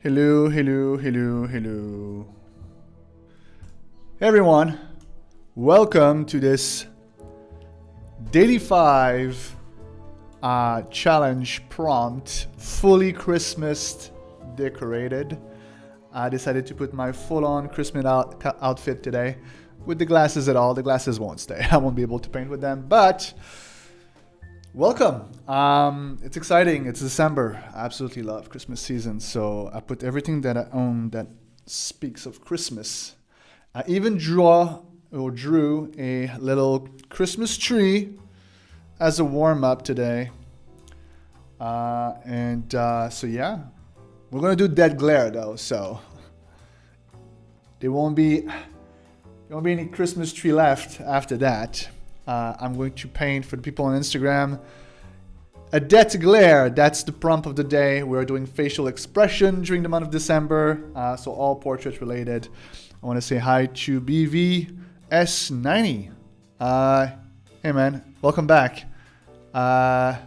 Hello, hello, hello, hello. Hey everyone, welcome to this Daily 5 challenge prompt, fully Christmas decorated. I decided to put my full-on Christmas outfit today with the glasses at all. The glasses won't stay. I won't be able to paint with them, but welcome. It's exciting. It's December. I absolutely love Christmas season. So I put everything that I own that speaks of Christmas. I even drew a little Christmas tree as a warm-up today. So yeah, we're gonna do dead glare though. So there won't be any Christmas tree left after that. I'm going to paint for the people on Instagram a dead glare. That's the prompt of the day. We're doing facial expression during the month of December, so all portrait related. I want to say hi to BVS90. Hey man, welcome back. Now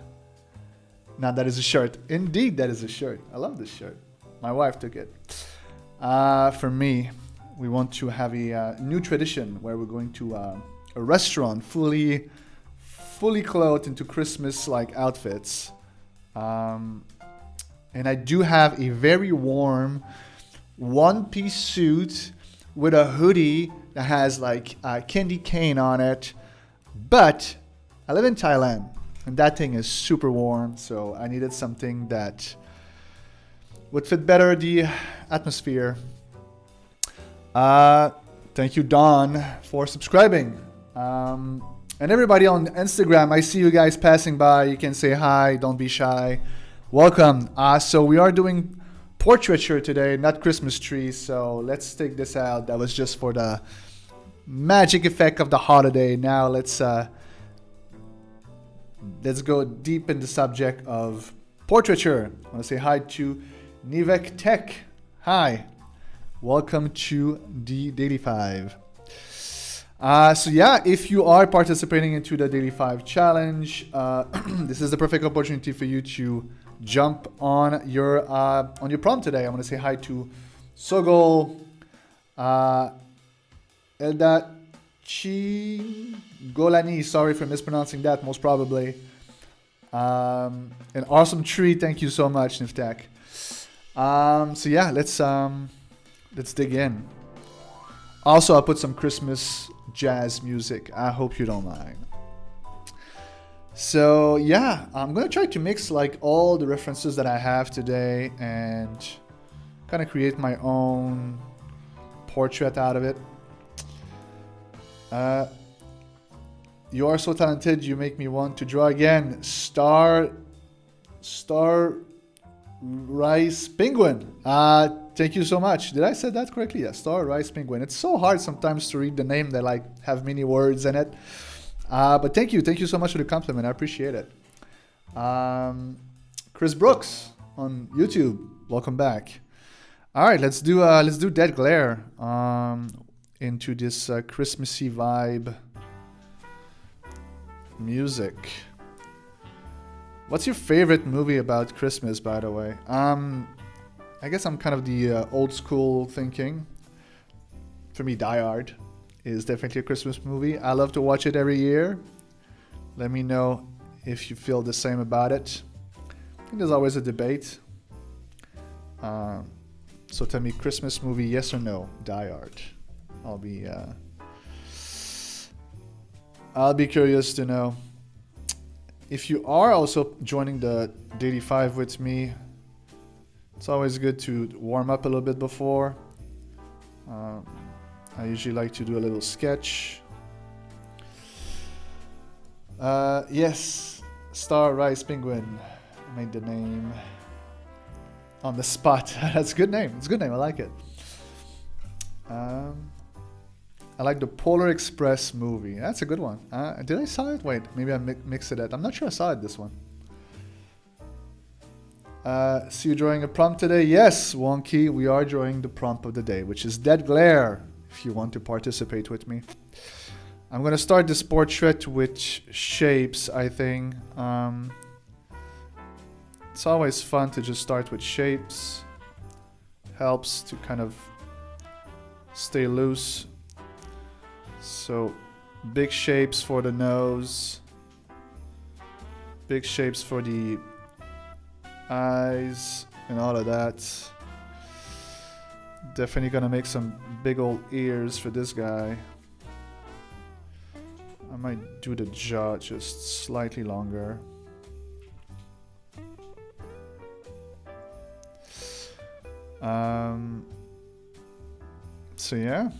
that is a shirt. Indeed, that is a shirt. I love this shirt. My wife took it. For me, we want to have a new tradition where we're going to a restaurant fully clothed into Christmas-like outfits. And I do have a very warm one-piece suit with a hoodie that has like a candy cane on it. But I live in Thailand and that thing is super warm, so I needed something that would fit better the atmosphere. Thank you, Don, for subscribing. And everybody on Instagram, I see you guys passing by. You can say hi. Don't be shy. Welcome. So we are doing portraiture today, not Christmas trees. So let's take this out. That was just for the magic effect of the holiday. Now let's go deep in the subject of portraiture. I want to say hi to Nivek Tech. Hi. Welcome to the Daily 5. So yeah, if you are participating into the Daily 5 challenge, this is the perfect opportunity for you to jump on your prompt today. I want to say hi to Sogol, Elda Golani. Sorry for mispronouncing that, most probably. An awesome tree. Thank you so much, Niftek. So yeah, let's dig in. Also, I'll put some Christmas jazz music. I hope you don't mind. So yeah, I'm gonna try to mix like all the references that I have today and kind of create my own portrait out of it. You are so talented. You make me want to draw again. Star Rice Penguin. Thank you so much. Did I say that correctly? Yeah, Star Rice Penguin. It's so hard sometimes to read the name that like have many words in it. But thank you so much for the compliment. I appreciate it. Chris Brooks on YouTube. Welcome back. All right, let's do Dead Glare into this Christmassy vibe music. What's your favorite movie about Christmas, by the way? I guess I'm kind of the old school thinking. For me, Die Hard is definitely a Christmas movie. I love to watch it every year. Let me know if you feel the same about it. I think there's always a debate. So tell me, Christmas movie, yes or no? Die Hard. I'll be curious to know. If you are also joining the Daily 5 with me, it's always good to warm up a little bit before. I usually like to do a little sketch. Yes, Star Rice Penguin. I made the name on the spot. That's a good name. It's a good name. I like it. I like the Polar Express movie. That's a good one. Did I saw it? Wait, maybe I mixed it. I'm not sure I saw it, this one. See you drawing a prompt today? Yes, Wonky, we are drawing the prompt of the day, which is Dead Glare, if you want to participate with me. I'm going to start this portrait with shapes, I think. It's always fun to just start with shapes. Helps to kind of stay loose. So big shapes for the nose. Big shapes for the eyes and all of that. Definitely gonna make some big old ears for this guy. I might do the jaw just slightly longer. So yeah.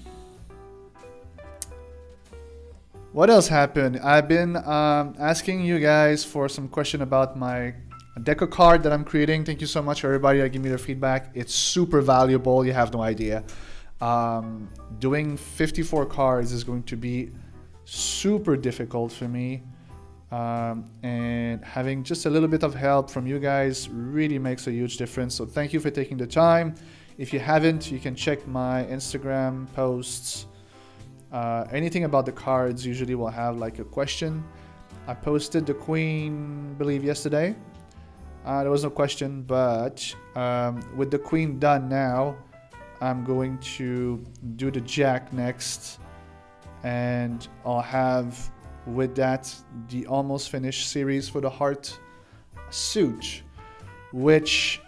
What else happened? I've been asking you guys for some question about my deco card that I'm creating. Thank you so much, everybody, that give me their feedback. It's super valuable. You have no idea. Doing 54 cards is going to be super difficult for me. And having just a little bit of help from you guys really makes a huge difference. So thank you for taking the time. If you haven't, you can check my Instagram posts. Anything about the cards usually will have like a question. I posted the queen, I believe, yesterday. There was no question, but with the queen done now, I'm going to do the jack next, and I'll have with that the almost finished series for the heart suit, which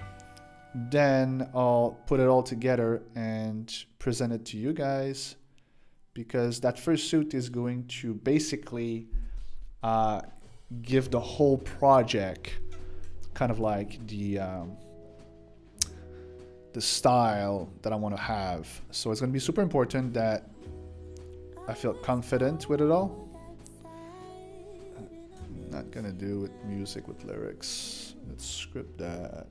then I'll put it all together and present it to you guys, because that first suit is going to basically give the whole project kind of like the style that I want to have. So it's going to be super important that I feel confident with it all. Not gonna do with music with lyrics. Let's script that.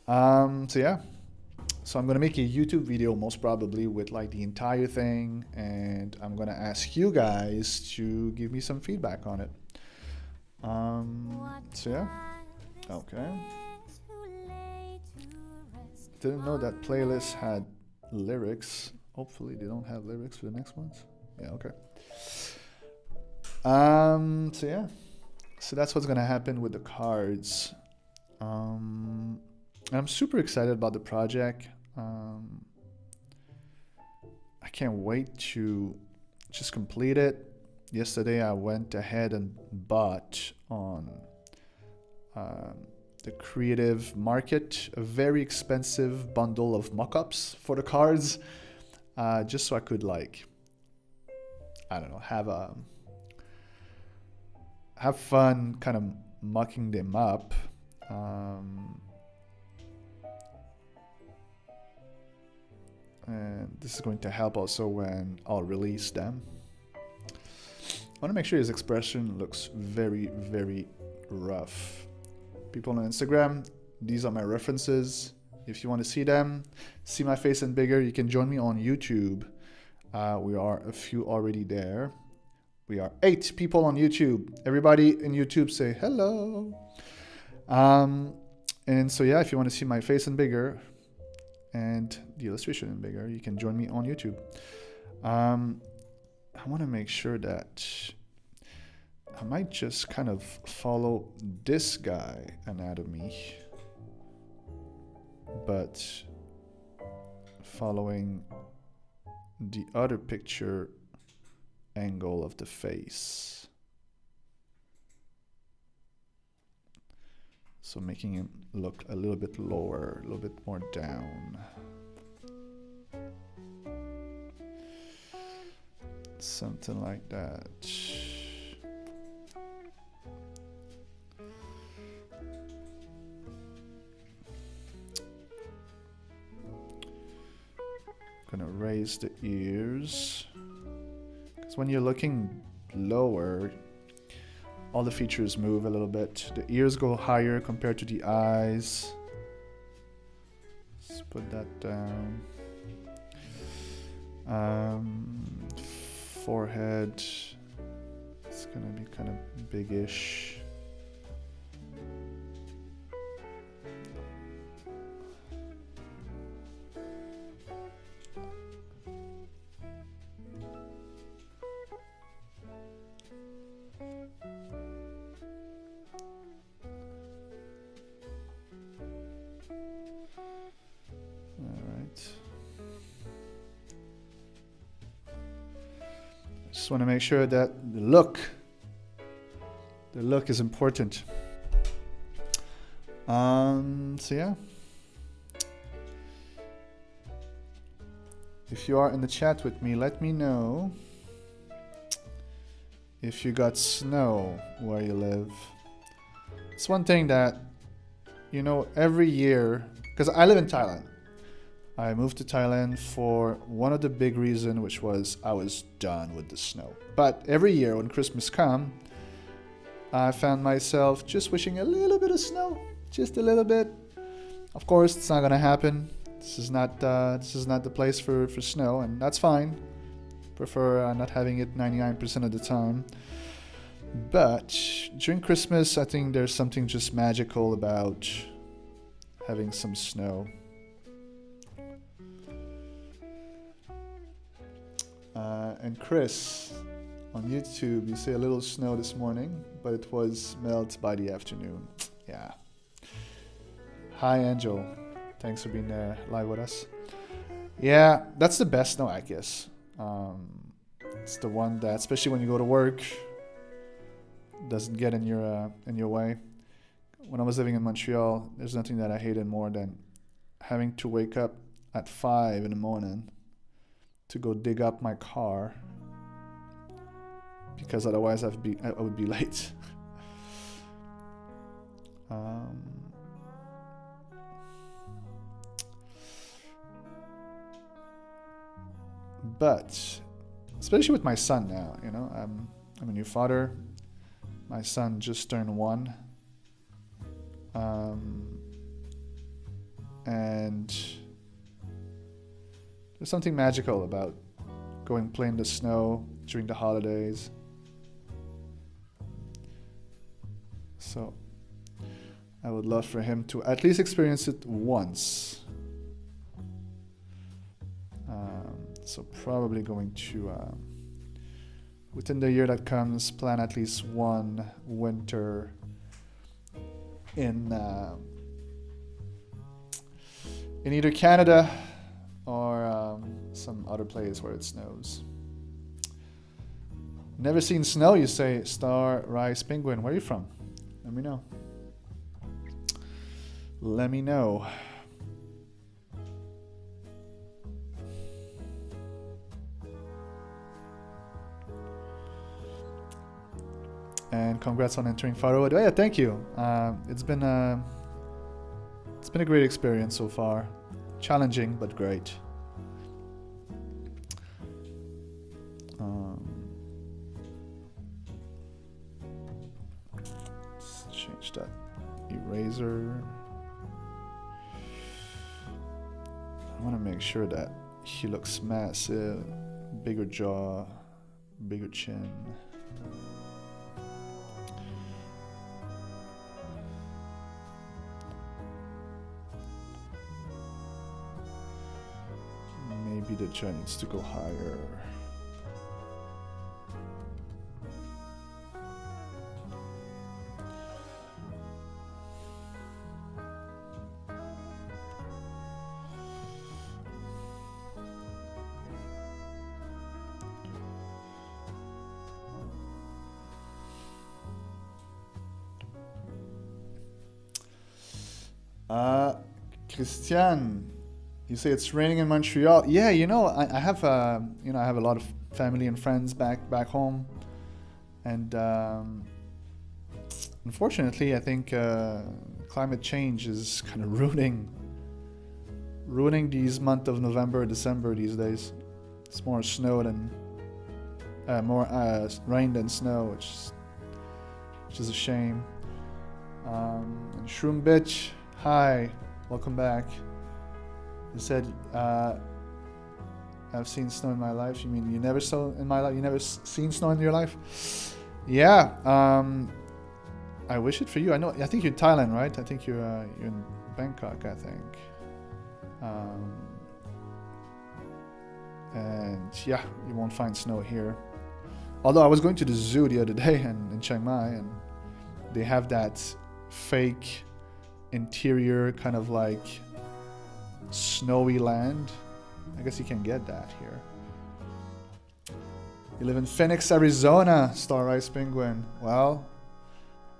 So yeah. So I'm gonna make a YouTube video most probably with like the entire thing, and I'm gonna ask you guys to give me some feedback on it. So yeah. Okay. Didn't know that playlist had lyrics. Hopefully they don't have lyrics for the next ones. Yeah, okay. So yeah. So that's what's gonna happen with the cards. I'm super excited about the project. I can't wait to just complete it. Yesterday I went ahead and bought on the creative market a very expensive bundle of mock-ups for the cards, just so I could, like, I don't know, have fun kind of mucking them up. And this is going to help also when I'll release them. I want to make sure his expression looks very, very rough. People on Instagram, these are my references. If you want to see them, see my face and bigger, you can join me on YouTube. We are a few already there. We are 8 people on YouTube. Everybody in YouTube say hello. And so yeah, if you want to see my face and bigger and the illustration in bigger, you can join me on YouTube. I want to make sure that I might just kind of follow this guy anatomy, but following the other picture angle of the face. So making him look a little bit lower, a little bit more down. Something like that. Gonna raise the ears, because when you're looking lower, all the features move a little bit. The ears go higher compared to the eyes. Let's put that down. Forehead, it's gonna be kind of biggish. Just want to make sure that the look is important. So yeah. If you are in the chat with me, let me know if you got snow where you live. It's one thing that, you know, every year, because I live in Thailand. I moved to Thailand for one of the big reasons, which was I was done with the snow. But every year when Christmas comes, I found myself just wishing a little bit of snow, just a little bit. Of course, it's not gonna happen. This is not the place for snow, and that's fine. Prefer not having it 99% of the time. But during Christmas, I think there's something just magical about having some snow. And Chris, on YouTube, you say a little snow this morning, but it was melt by the afternoon. Yeah. Hi, Angel. Thanks for being live with us. Yeah, that's the best snow, I guess. It's the one that, especially when you go to work, doesn't get in your way. When I was living in Montreal, there's nothing that I hated more than having to wake up at 5 in the morning to go dig up my car, because otherwise I would be late. But especially with my son now, you know, I'm a new father. My son just turned 1. And there's something magical about going play in the snow during the holidays. So I would love for him to at least experience it once. So probably going to, within the year that comes, plan at least one winter in either Canada or some other place where it snows. Never seen snow, you say, Star Rice Penguin. Where are you from? Let me know. Let me know. And congrats on entering Faro. Oh, yeah, thank you. It's been a great experience so far. Challenging, but great. Let's change that eraser. I want to make sure that he looks massive, bigger jaw, bigger chin. Maybe the jaw needs to go higher. Christian, you say it's raining in Montreal. Yeah, you know, I have I have a lot of family and friends back home, and unfortunately, I think climate change is kind of ruining these month of November, December these days. It's more snow than more rain than snow, which is a shame. And Shroom Bitch, hi, welcome back. You said, I've seen snow in my life. You mean you never saw in my life? You never seen snow in your life? Yeah. I wish it for you. I think you're in Thailand, right? I think you're in Bangkok, I think. And yeah, you won't find snow here. Although I was going to the zoo the other day in Chiang Mai, and they have that fake interior kind of like snowy land. I guess you can get that here. You live in Phoenix, Arizona, Star Ice Penguin. Well,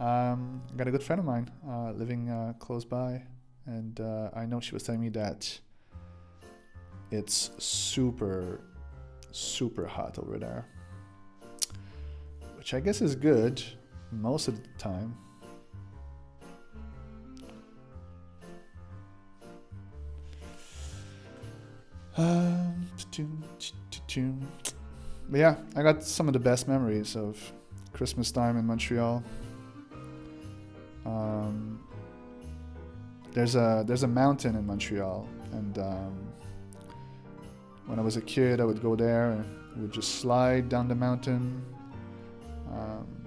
I got a good friend of mine living close by, and I know she was telling me that it's super, super hot over there, which I guess is good most of the time. But yeah, I got some of the best memories of Christmas time in Montreal. There's a mountain in Montreal, and when I was a kid, I would go there and would just slide down the mountain.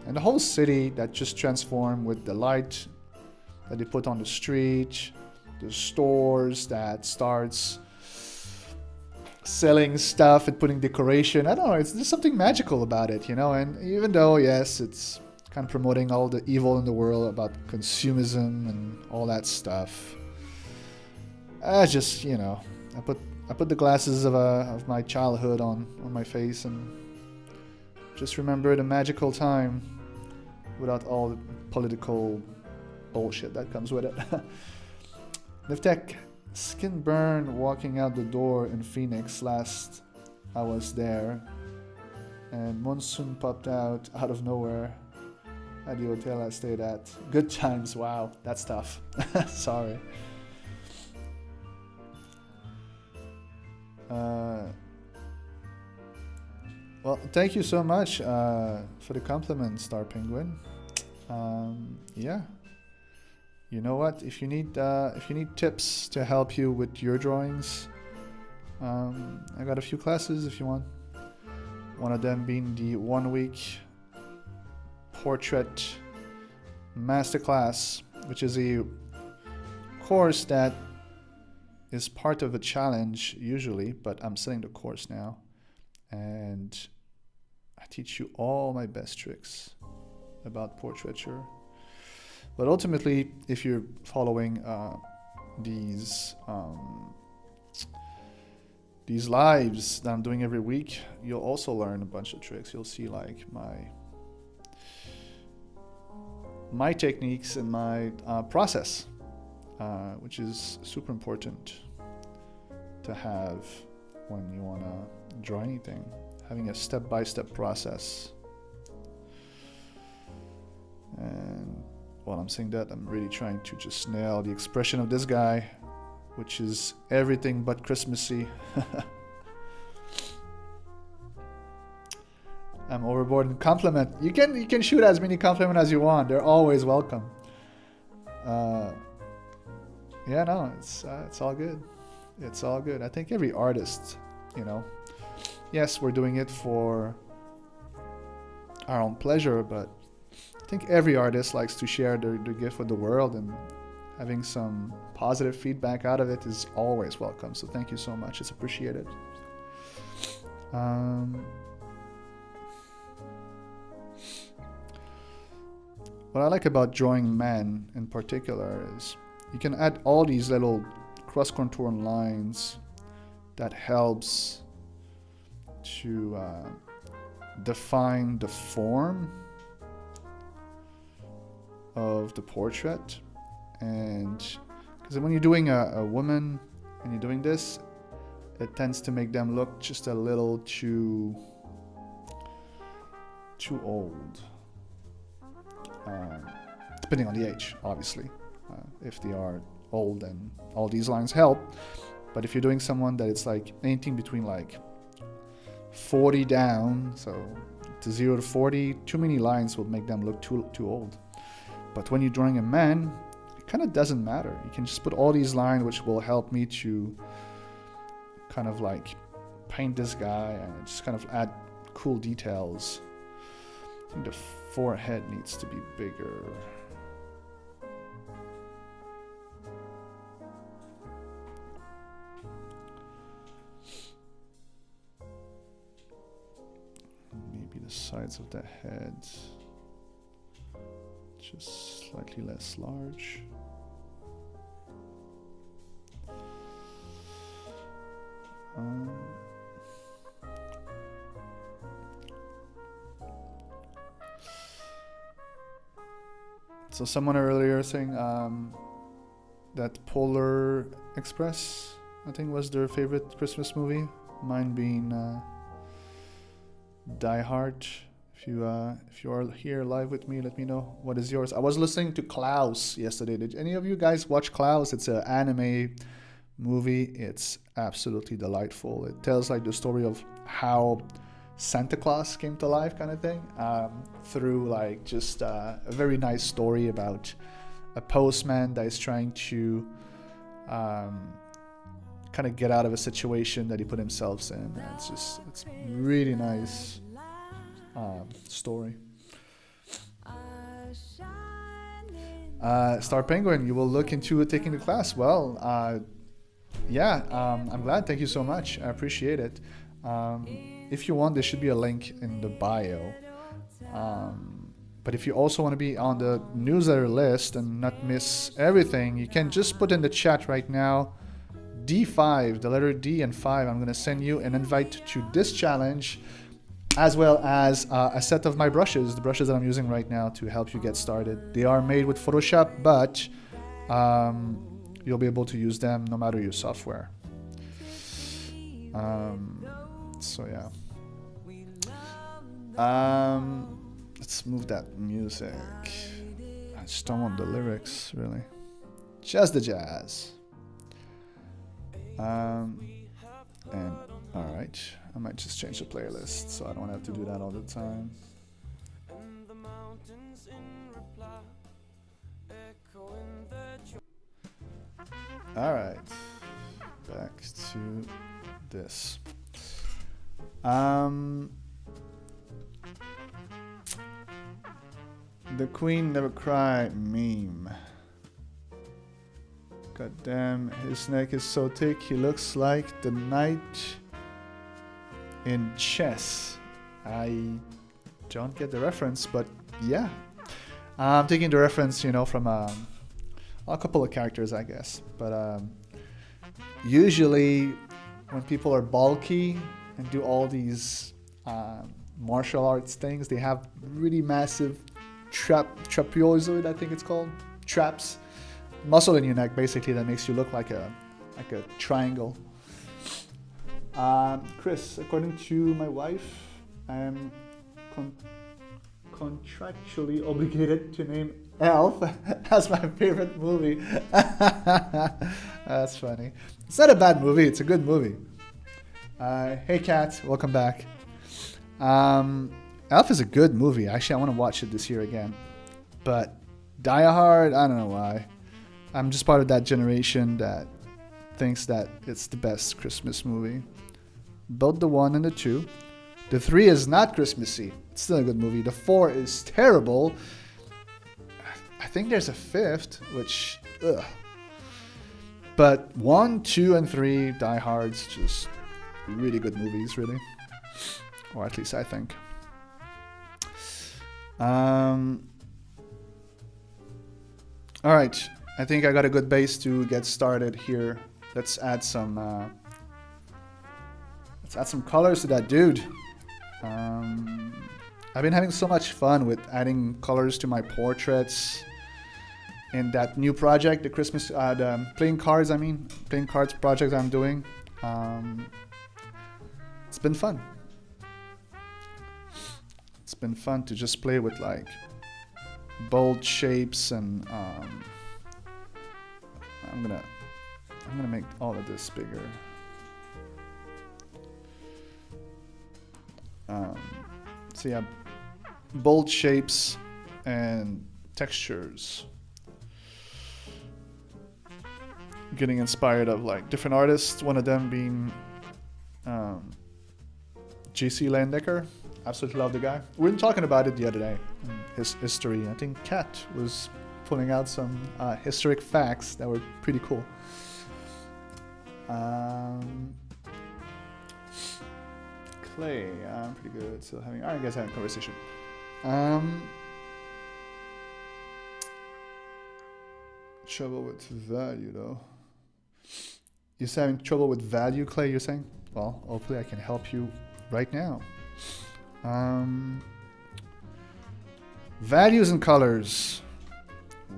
And the whole city that just transformed with the light that they put on the street, the stores that starts selling stuff and putting decoration. I don't know, there's something magical about it, you know. And even though, yes, it's kind of promoting all the evil in the world about consumerism and all that stuff, I just, you know, I put the glasses of my childhood on my face and just remember the magical time without all the political bullshit that comes with it. Nivtek, skin burn walking out the door in Phoenix last I was there, and monsoon popped out of nowhere at the hotel I stayed at. Good times. Wow, that's tough. Sorry. Well, thank you so much for the compliment, Star Penguin. Yeah. You know what? If you need tips to help you with your drawings, I got a few classes if you want. One of them being the 1 week portrait masterclass, which is a course that is part of a challenge usually, but I'm selling the course now, and I teach you all my best tricks about portraiture. But ultimately, if you're following these lives that I'm doing every week, you'll also learn a bunch of tricks. You'll see like my techniques and my process, which is super important to have when you want to draw anything. Having a step-by-step process. And while I'm saying that, I'm really trying to just nail the expression of this guy, which is everything but Christmassy. I'm overboard in compliment. You can shoot as many compliments as you want. They're always welcome. Yeah, no, it's all good. It's all good. I think every artist, you know, yes, we're doing it for our own pleasure, but I think every artist likes to share their gift with the world, and having some positive feedback out of it is always welcome. So thank you so much. It's appreciated. What I like about drawing men in particular is you can add all these little cross-contour lines that helps to define the form of the portrait. And because when you're doing a woman and you're doing this, it tends to make them look just a little too old, depending on the age, obviously. If they are old, then all these lines help. But if you're doing someone that it's like anything between like 40 down, so to 0 to 40, too many lines will make them look too old. But when you're drawing a man, it kind of doesn't matter. You can just put all these lines, which will help me to kind of like paint this guy and just kind of add cool details. I think the forehead needs to be bigger. Maybe the sides of the head just slightly less large. So someone earlier saying that Polar Express, I think, was their favorite Christmas movie. Mine being Die Hard. If you are here live with me, let me know what is yours. I was listening to Klaus yesterday. Did any of you guys watch Klaus? It's an anime movie. It's absolutely delightful. It tells like the story of how Santa Claus came to life, kind of thing, through like just a very nice story about a postman that is trying to kind of get out of a situation that he put himself in. It's really nice story. Star Penguin, you will look into taking the class. Well, yeah, I'm glad. Thank you so much. I appreciate it. If you want, there should be a link in the bio. But if you also want to be on the newsletter list and not miss everything, you can just put in the chat right now D5, the letter D and 5. I'm going to send you an invite to this challenge, as well as a set of my brushes, the brushes that I'm using right now to help you get started. They are made with Photoshop, but you'll be able to use them no matter your software. So yeah. Let's move that music. I just don't want the lyrics, really. Just the jazz. And alright, I might just change the playlist so I don't have to do that all the time. Alright, back to this. The Queen Never Cry meme. God damn, his neck is so thick, he looks like the knight in chess. I don't get the reference, but yeah. I'm taking the reference, you know, from a couple of characters, I guess. But usually when people are bulky and do all these martial arts things, they have really massive trapezoid, I think it's called, traps, muscle in your neck, basically, that makes you look like a triangle. Chris, according to my wife, I am contractually obligated to name Elf as my favorite movie. That's funny. It's not a bad movie. It's a good movie. Hey, Kat. Welcome back. Elf is a good movie. Actually, I want to watch it this year again. But Die Hard, I don't know why. I'm just part of that generation that thinks that it's the best Christmas movie. Both the 1 and the 2. The 3 is not Christmassy. It's still a good movie. The 4 is terrible. I think there's a 5th, which, ugh. But 1, 2, and 3, Die Hard's just really good movies, really. Or at least I think. Alright, I think I got a good base to get started here. Let's add some colors to that dude. I've been having so much fun with adding colors to my portraits in that new project, the Christmas, the playing cards project I'm doing. It's been fun. It's been fun to just play with like bold shapes, and I'm gonna make all of this bigger. So yeah, bold shapes and textures. Getting inspired of like different artists. One of them being J.C. Landecker. Absolutely love the guy. We were talking about it the other day. His history. I think Kat was pulling out some historic facts that were pretty cool. Clay, I'm pretty good. Still having. Alright, guys, having a conversation. Trouble with value, though. You're having trouble with value, Clay? You're saying? Well, hopefully, I can help you right now. Values and colors.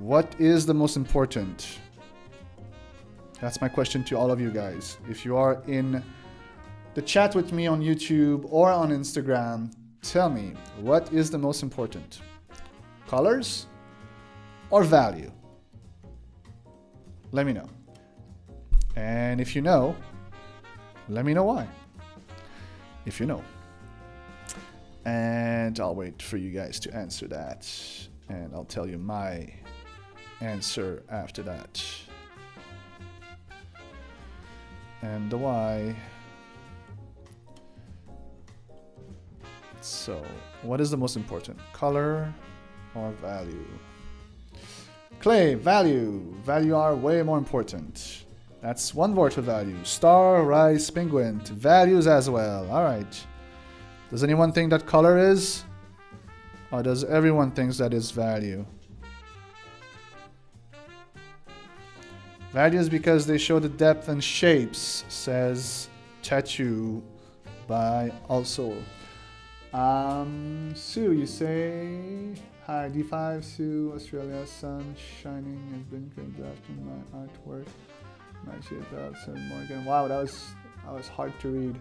What is the most important? That's my question to all of you guys. If you are in the chat with me on YouTube or on Instagram, tell me, what is the most important? Colors or value? Let me know. And if you know, let me know why. If you know. And I'll wait for you guys to answer that. And I'll tell you my answer after that. And the why. So, what is the most important? Color or value? Clay, value. Value are way more important. That's one word for value. Star, rice, penguin. Values as well. All right. Does anyone think that color is? Or does everyone think that is value? Values because they show the depth and shapes, says Tattoo by Also. Sue, you say, hi, D5, Sue, Australia, sun shining has been drafting my artwork. My shit out, so Morgan. Wow, that was hard to read.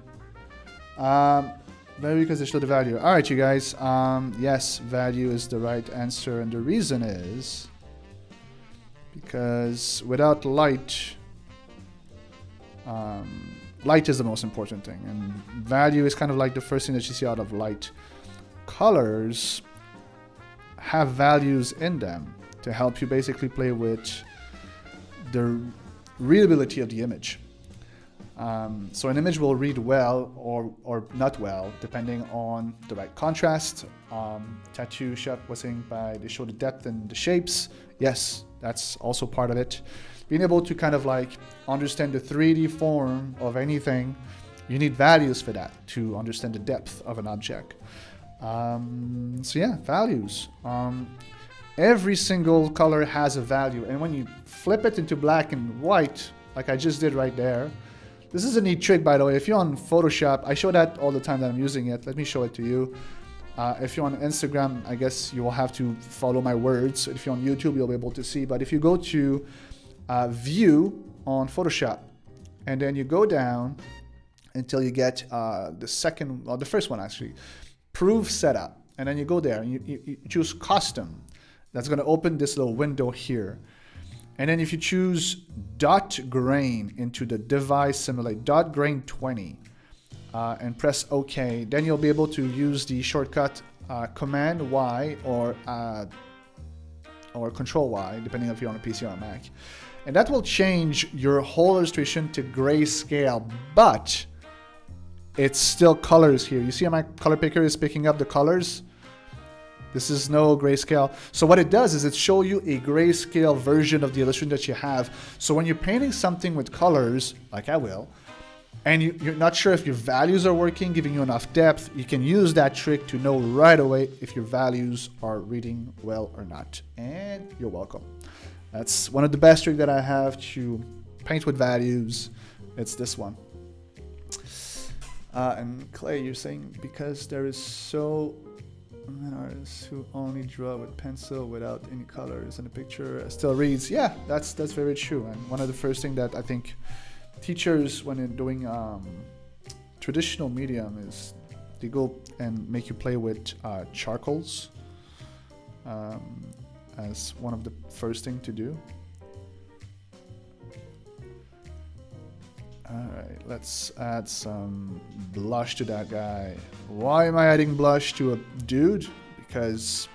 Maybe because they show the value. All right, you guys. Yes, value is the right answer, and the reason is because without light, light is the most important thing, and value is kind of like the first thing that you see out of light. Colors have values in them to help you basically play with the readability of the image. So an image will read well or not well depending on the right contrast. Tattoo Shop was saying they show the depth and the shapes. Yes, that's also part of it. Being able to kind of like understand the 3D form of anything, you need values for that to understand the depth of an object. So yeah, values. Every single color has a value, and when you flip it into black and white, like I just did right there, this is a neat trick, by the way. If you're on Photoshop, I show that all the time that I'm using it. Let me show it to you. If you're on Instagram, I guess you will have to follow my words. If you're on YouTube, you'll be able to see. But if you go to View on Photoshop, and then you go down until you get the first one actually, Proof Setup, and then you go there and you choose Custom. That's going to open this little window here. And then if you choose dot grain into the device simulate, dot grain 20, and press OK, then you'll be able to use the shortcut Command Y or Control Y, depending if you're on a PC or a Mac. And that will change your whole illustration to grayscale, but it's still colors here. You see how my color picker is picking up the colors? This is no grayscale. So what it does is it shows you a grayscale version of the illustration that you have. So when you're painting something with colors, like I will, and you're not sure if your values are working, giving you enough depth, you can use that trick to know right away if your values are reading well or not. And you're welcome. That's one of the best tricks that I have to paint with values. It's this one. And Clay, you're saying because there is so many artists who only draw with pencil without any colors and the picture still reads. Yeah, that's very true. And one of the first things that I think teachers, when they're doing traditional medium, is they go and make you play with charcoals as one of the first thing to do. Alright, let's add some blush to that guy. Why am I adding blush to a dude? Because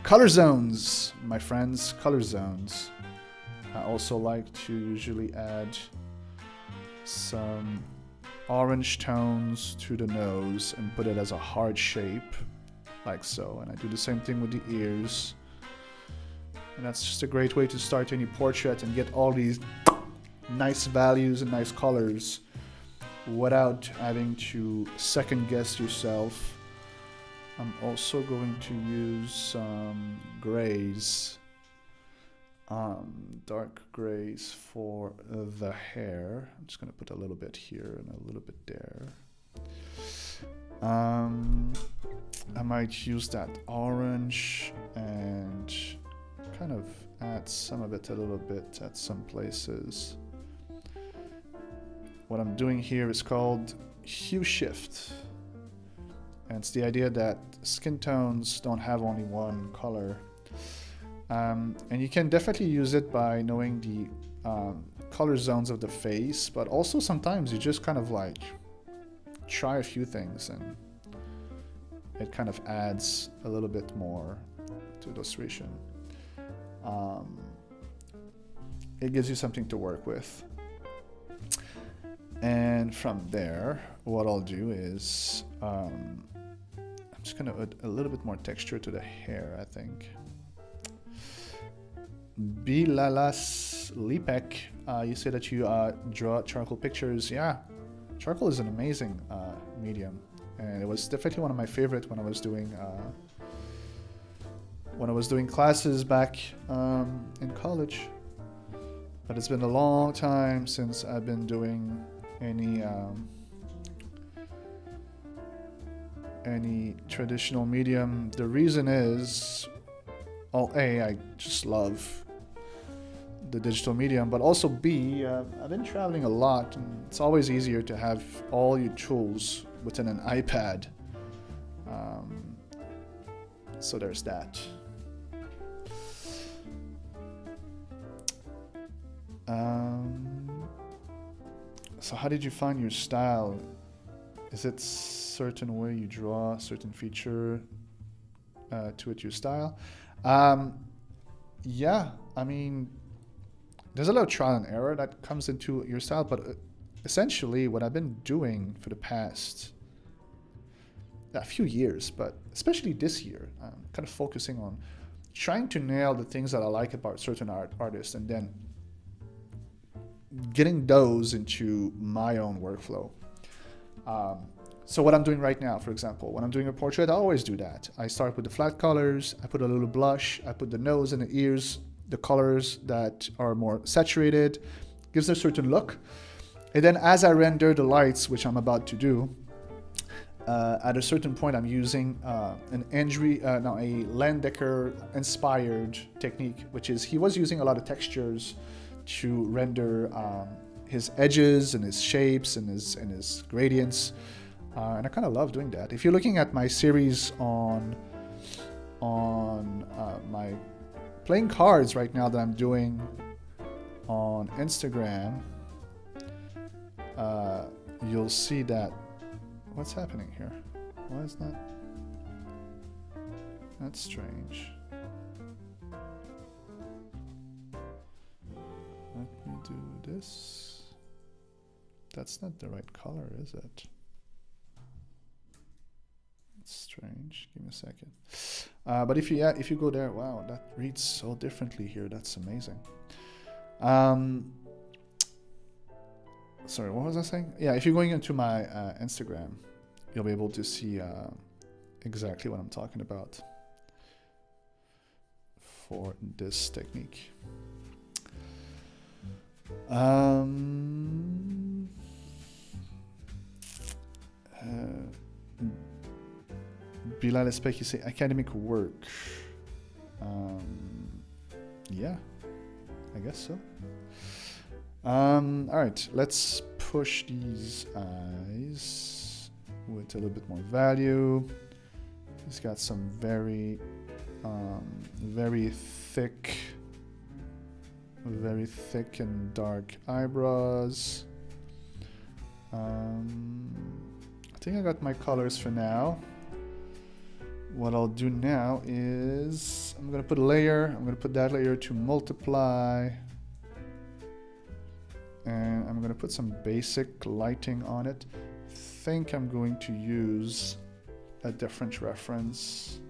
color zones, my friends, color zones. I also like to usually add some orange tones to the nose and put it as a heart shape, like so. And I do the same thing with the ears. And that's just a great way to start any portrait and get all these nice values and nice colors without having to second guess yourself. I'm also going to use some grays, dark grays for the hair. I'm just going to put a little bit here and a little bit there. I might use that orange and kind of add some of it a little bit at some places. What I'm doing here is called hue shift. And it's the idea that skin tones don't have only one color. And you can definitely use it by knowing the color zones of the face, but also sometimes you just kind of like try a few things and it kind of adds a little bit more to illustration. It gives you something to work with. And from there, what I'll do is I'm just gonna add a little bit more texture to the hair, I think. Bilalas Lipek, you say that you draw charcoal pictures. Yeah, charcoal is an amazing medium, and it was definitely one of my favorite when I was doing classes back in college. But it's been a long time since I've been doing any traditional medium. The reason is, well, A, I just love the digital medium, but also B, I've been traveling a lot, and it's always easier to have all your tools within an iPad. So there's that. So how did you find your style? Is it certain way you draw a certain feature to it your style? Yeah, I mean, there's a lot of trial and error that comes into your style, but essentially what I've been doing for the past a few years, but especially this year, I'm kind of focusing on trying to nail the things that I like about certain artists and then getting those into my own workflow. So what I'm doing right now, for example, when I'm doing a portrait, I always do that. I start with the flat colors, I put a little blush, I put the nose and the ears, the colors that are more saturated, gives a certain look. And then as I render the lights, which I'm about to do, at a certain point I'm using a Landecker inspired technique, which is he was using a lot of textures to render his edges and his shapes and his gradients, and I kind of love doing that. If you're looking at my series on my playing cards right now that I'm doing on Instagram, you'll see that. What's happening here? Why is that? That's strange. Let me do this. That's not the right color, is it? It's strange. Give me a second. But if you go there, wow, that reads so differently here. That's amazing. Sorry, what was I saying? Yeah, if you're going into my Instagram, you'll be able to see exactly what I'm talking about for this technique. Bilal Espec, you say academic work. Yeah, I guess so. All right, let's push these eyes with a little bit more value. He's got some very thick and dark eyebrows. I think I got my colors for now. What I'll do now is I'm gonna put a layer. I'm gonna put that layer to multiply. And I'm gonna put some basic lighting on it. I think I'm going to use a different reference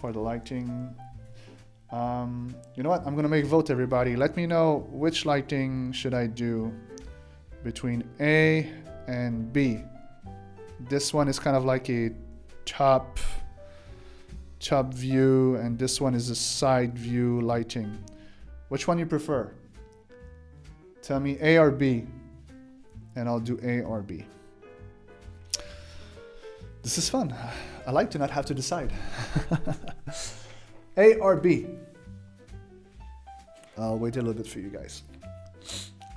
for the lighting. You know what? I'm gonna make a vote, everybody. Let me know which lighting should I do between A and B. This one is kind of like a top view, and this one is a side view lighting. Which one you prefer? Tell me A or B, and I'll do A or B. This is fun. I like to not have to decide. A or B? I'll wait a little bit for you guys.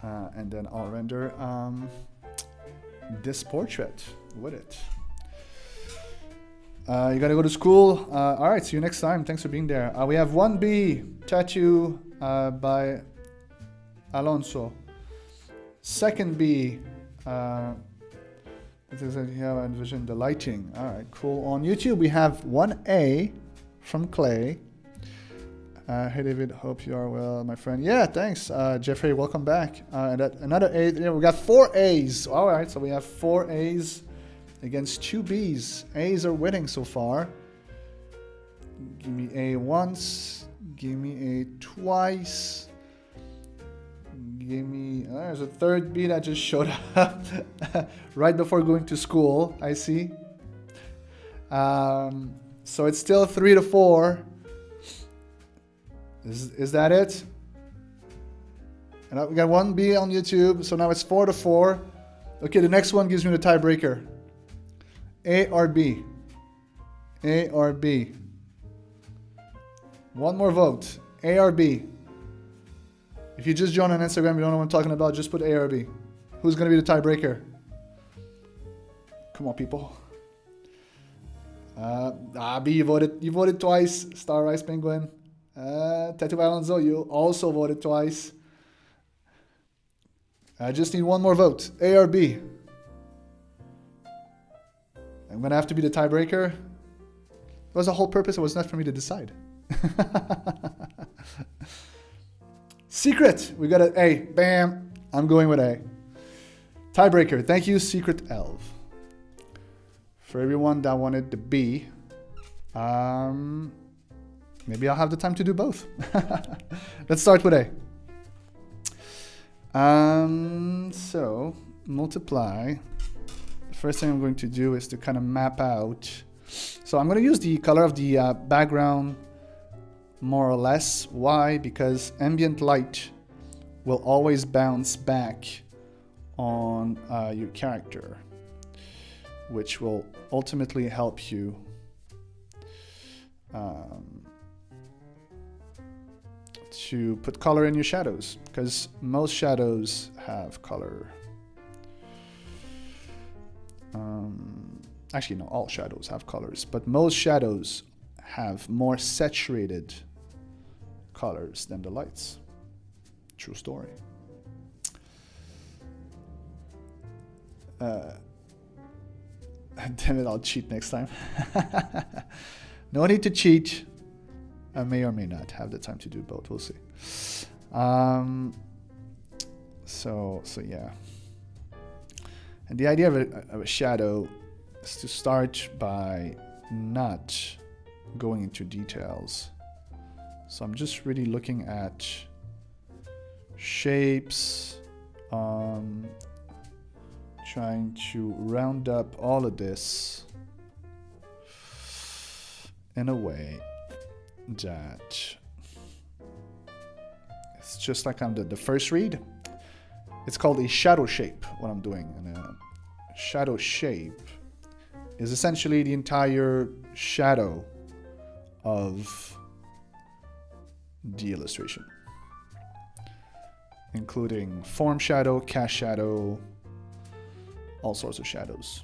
And then I'll render this portrait with it. You gotta go to school. All right, see you next time. Thanks for being there. We have 1B tattoo by Alonso. Second B, I envision the lighting. All right, cool. On YouTube, we have 1A from Clay. Hey David, hope you are well, my friend. Yeah, thanks. Jeffrey, welcome back. And another A. We got 4 A's. All right, so we have 4 A's against 2 B's. A's are winning so far. Give me A once. Give me A twice. Give me... there's a third B that just showed up right before going to school. I see. So it's still 3 to 4. Is that it? And we got 1 B on YouTube, so now it's 4 to 4. Okay, the next one gives me the tiebreaker. A or B? A or B? One more vote. A or B? If you just joined on Instagram, you don't know what I'm talking about, just put A or B. Who's going to be the tiebreaker? Come on, people. B, you voted twice. Star Rice Penguin. Tattoo Alonso, you also voted twice. I just need one more vote. A or B? I'm going to have to be the tiebreaker. It was the whole purpose. It was not for me to decide. Secret. We got an A. Bam. I'm going with A. Tiebreaker. Thank you, Secret Elf. For everyone that wanted the B, maybe I'll have the time to do both. Let's start with A. So, multiply. The first thing I'm going to do is to kind of map out. So I'm going to use the color of the background more or less. Why? Because ambient light will always bounce back on your character, which will ultimately help you to put color in your shadows, because most shadows have color. Actually, no, all shadows have colors, but most shadows have more saturated colors than the lights. True story. Damn it, I'll cheat next time. No need to cheat. I may or may not have the time to do both. We'll see. So yeah. And the idea of a shadow is to start by not going into details. So I'm just really looking at shapes, trying to round up all of this in a way that it's just like I'm the first read. It's called a shadow shape, what I'm doing. And a shadow shape is essentially the entire shadow of the illustration, including form shadow, cast shadow, all sorts of shadows.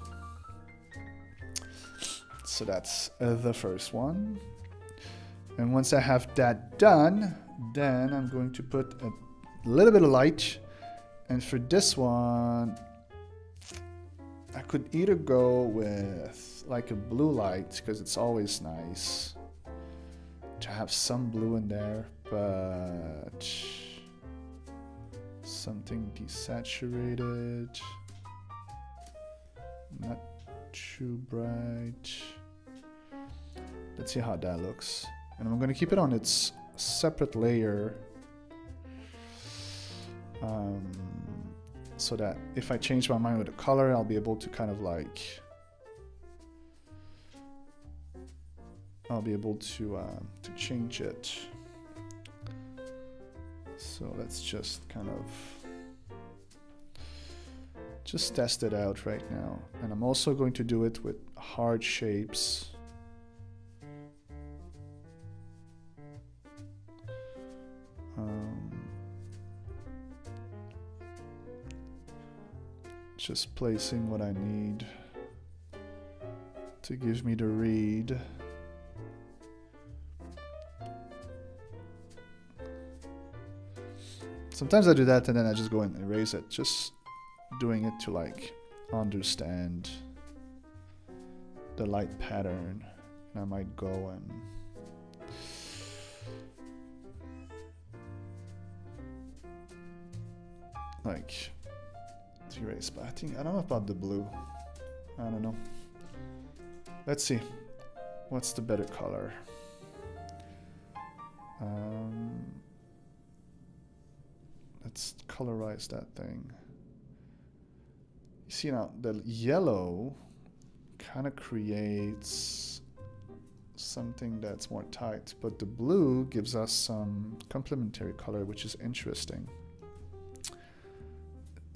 So that's the first one. And once I have that done, then I'm going to put a little bit of light. And for this one, I could either go with like a blue light, because it's always nice to have some blue in there, but something desaturated, not too bright. Let's see how that looks. And I'm going to keep it on its separate layer, so that if I change my mind with the color, I'll be able to kind of like, I'll be able to change it. So let's just kind of just test it out right now. And I'm also going to do it with hard shapes. just placing what I need to give me the read. Sometimes I do that and then I just go and erase it. Just doing it to like understand the light pattern. And I might go and like to erase, but I don't know about the blue. I don't know. Let's see. What's the better color? Let's colorize that thing. You see now, the yellow kind of creates something that's more tight, but the blue gives us some complementary color, which is interesting.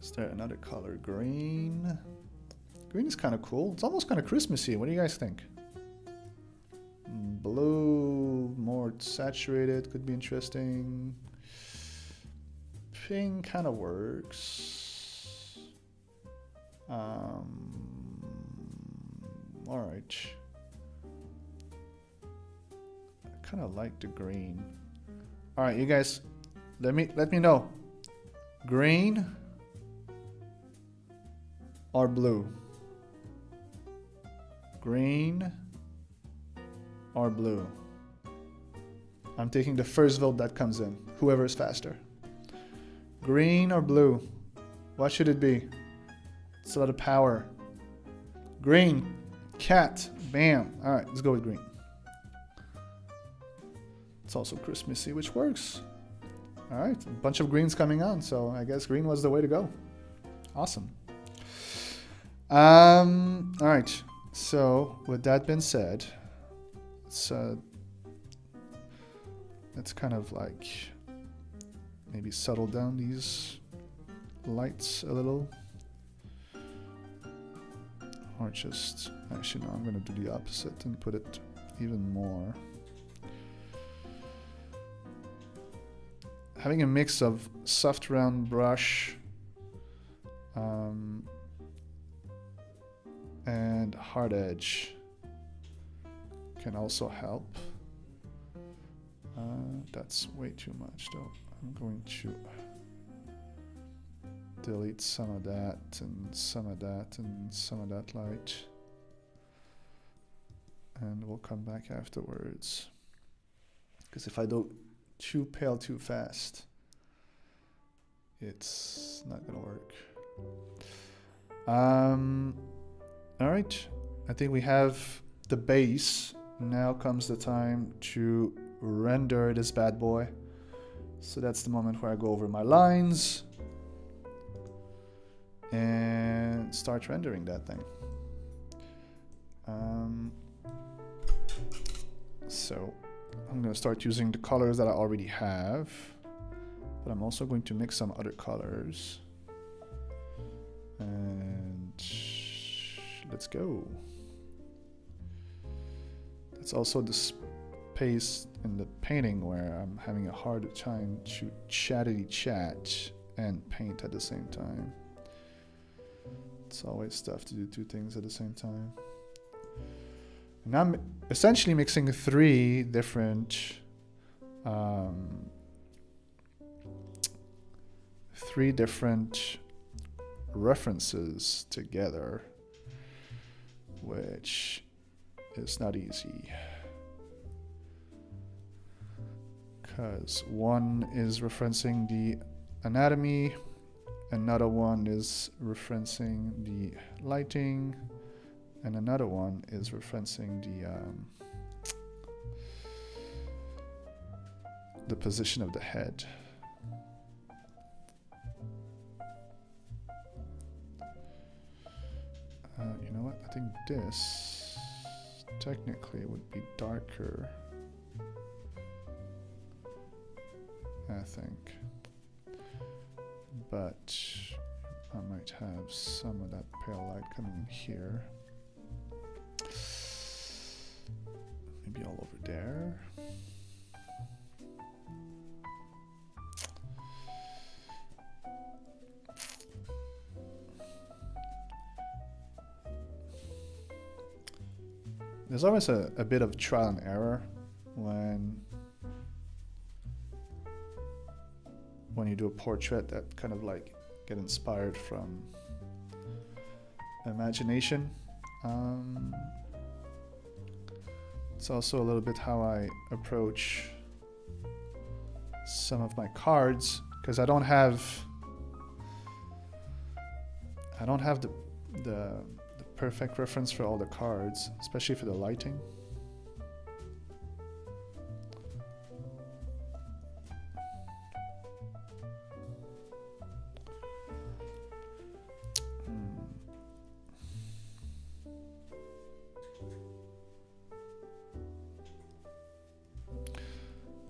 Is there another color? Green. Green is kind of cool. It's almost kind of Christmassy. What do you guys think? Blue, more saturated, could be interesting. Pink kind of works. All right. I kind of like the green. All right, you guys, let me know. Green or blue? Green or blue? I'm taking the first vote that comes in. Whoever is faster. Green or blue? What should it be? It's a lot of power. Green. Cat. Bam. All right, let's go with green. It's also Christmassy, which works. All right, a bunch of greens coming on, so I guess green was the way to go. Awesome. All right, so with that being said, let's kind of like maybe settle down these lights a little. Or just, actually no, I'm going to do the opposite and put it even more. Having a mix of soft round brush and hard edge can also help. That's way too much though. I'm going to delete some of that and some of that and some of that light. And we'll come back afterwards. Because if I do too pale too fast, it's not gonna work. All right, I think we have the base. Now comes the time to render this bad boy. So that's the moment where I go over my lines and start rendering that thing. So I'm going to start using the colors that I already have, but I'm also going to mix some other colors. And let's go. That's also the space in the painting where I'm having a hard time to chattity chat and paint at the same time. It's always tough to do two things at the same time. And I'm essentially mixing three different references together, which is not easy. Because one is referencing the anatomy, another one is referencing the lighting, and another one is referencing the position of the head. You know what? I think this technically would be darker. I think. But I might have some of that pale light coming in here. Maybe all over there. there's always a bit of trial and error when you do a portrait that kind of like get inspired from imagination. It's also a little bit how I approach some of my cards, because I don't have the perfect reference for all the cards, especially for the lighting.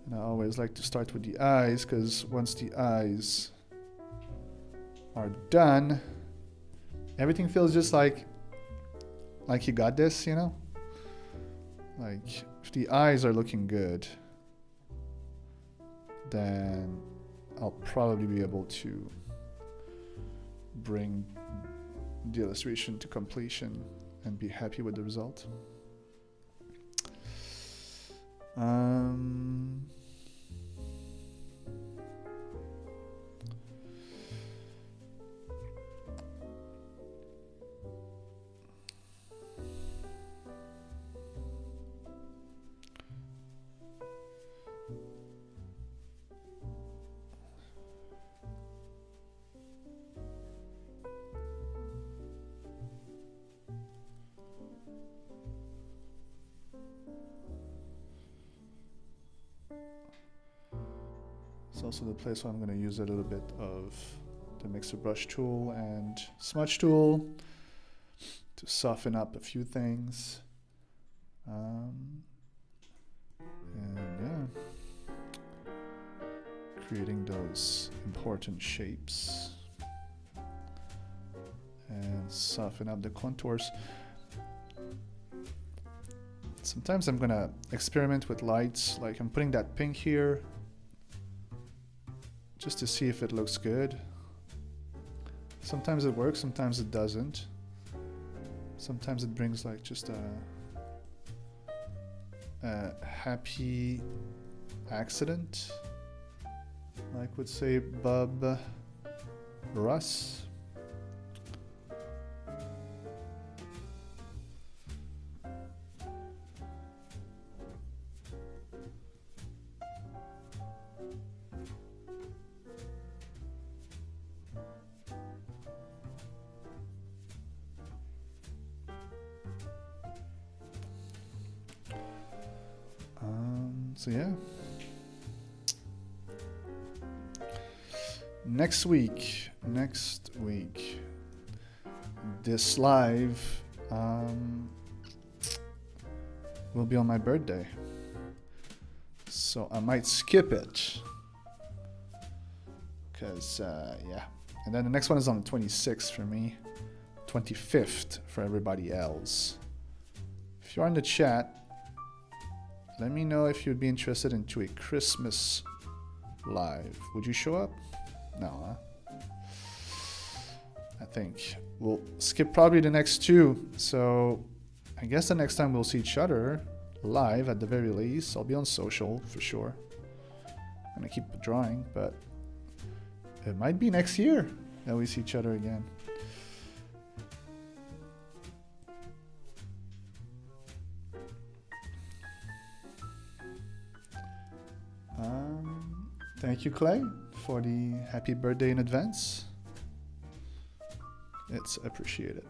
And I always like to start with the eyes, because once the eyes are done, everything feels just like you got this, you know? Like, if the eyes are looking good, then I'll probably be able to bring the illustration to completion and be happy with the result. It's also the place where I'm going to use a little bit of the mixer brush tool and smudge tool to soften up a few things. And yeah, creating those important shapes and soften up the contours. Sometimes I'm gonna experiment with lights, like I'm putting that pink here just to see if it looks good. Sometimes it works, sometimes it doesn't. Sometimes it brings like just a happy accident, like would say Bob Ross. So yeah, next week, this live will be on my birthday, so I might skip it, because yeah, and then the next one is on the 26th for me, 25th for everybody else. If you're in the chat, let me know if you'd be interested into a Christmas live. Would you show up? No, huh? I think we'll skip probably the next two. So I guess the next time we'll see each other live at the very least. I'll be on social for sure. I'm gonna keep drawing, but it might be next year that we see each other again. Thank you, Clay, for the happy birthday in advance. It's appreciated.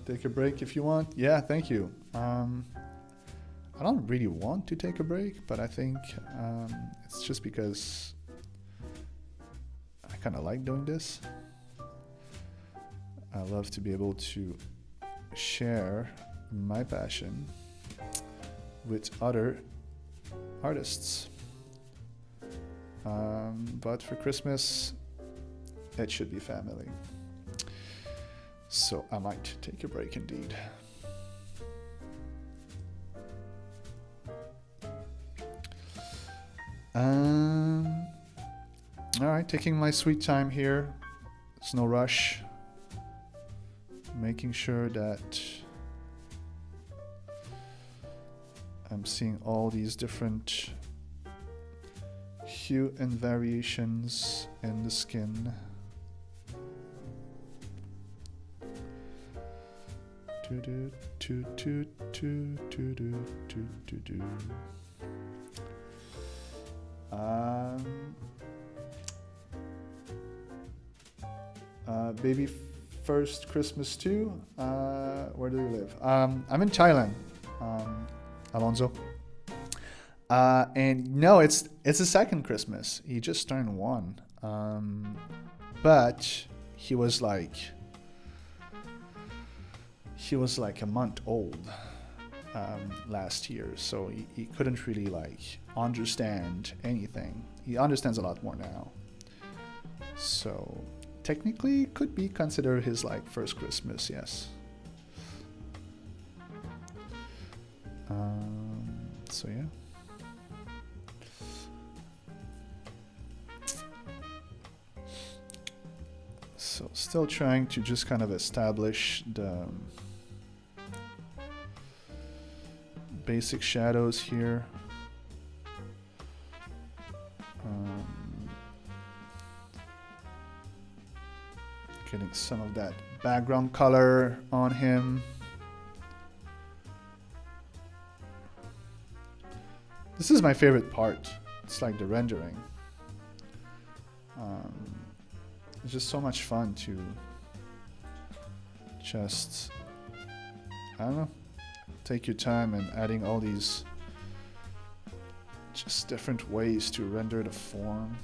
Take a break if you want. Yeah, thank you. I don't really want to take a break, but I think it's just because I kind of like doing this. I love to be able to share my passion with other artists. But for Christmas, it should be family. So I might take a break indeed. All right, taking my sweet time here. There's no rush. Making sure that I'm seeing all these different hue and variations in the skin. Baby first Christmas too. Where do you live? I'm in Thailand, Alonso. And no, it's the second Christmas. He just turned 1. But he was like a month old last year, so he couldn't really like understand anything. He understands a lot more now. So technically could be considered his like first Christmas, yes. So yeah. So still trying to just kind of establish the basic shadows here. Getting some of that background color on him. This is my favorite part. It's like the rendering. It's just so much fun to just, I don't know, take your time and adding all these just different ways to render the form.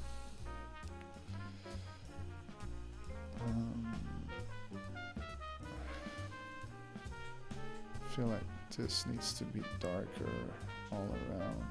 I feel like this needs to be darker all around.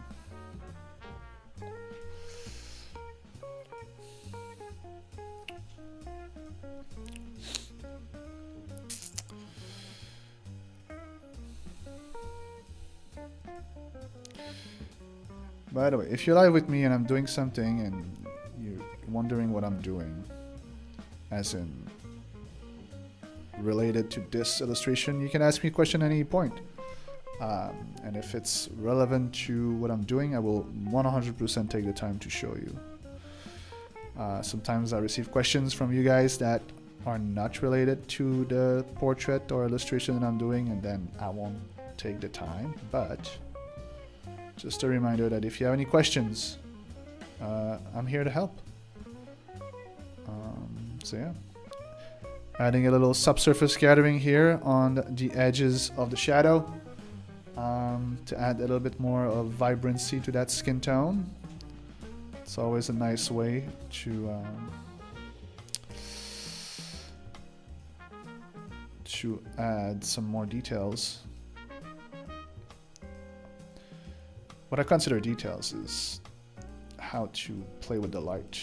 By the way, if you're live with me and I'm doing something and you're wondering what I'm doing, as in related to this illustration, you can ask me a question at any point. And if it's relevant to what I'm doing, I will 100% take the time to show you. Sometimes I receive questions from you guys that are not related to the portrait or illustration that I'm doing, and then I won't take the time. But just a reminder that if you have any questions, I'm here to help. So yeah. Adding a little subsurface gathering here on the edges of the shadow to add a little bit more of vibrancy to that skin tone. It's always a nice way to add some more details. What I consider details is how to play with the light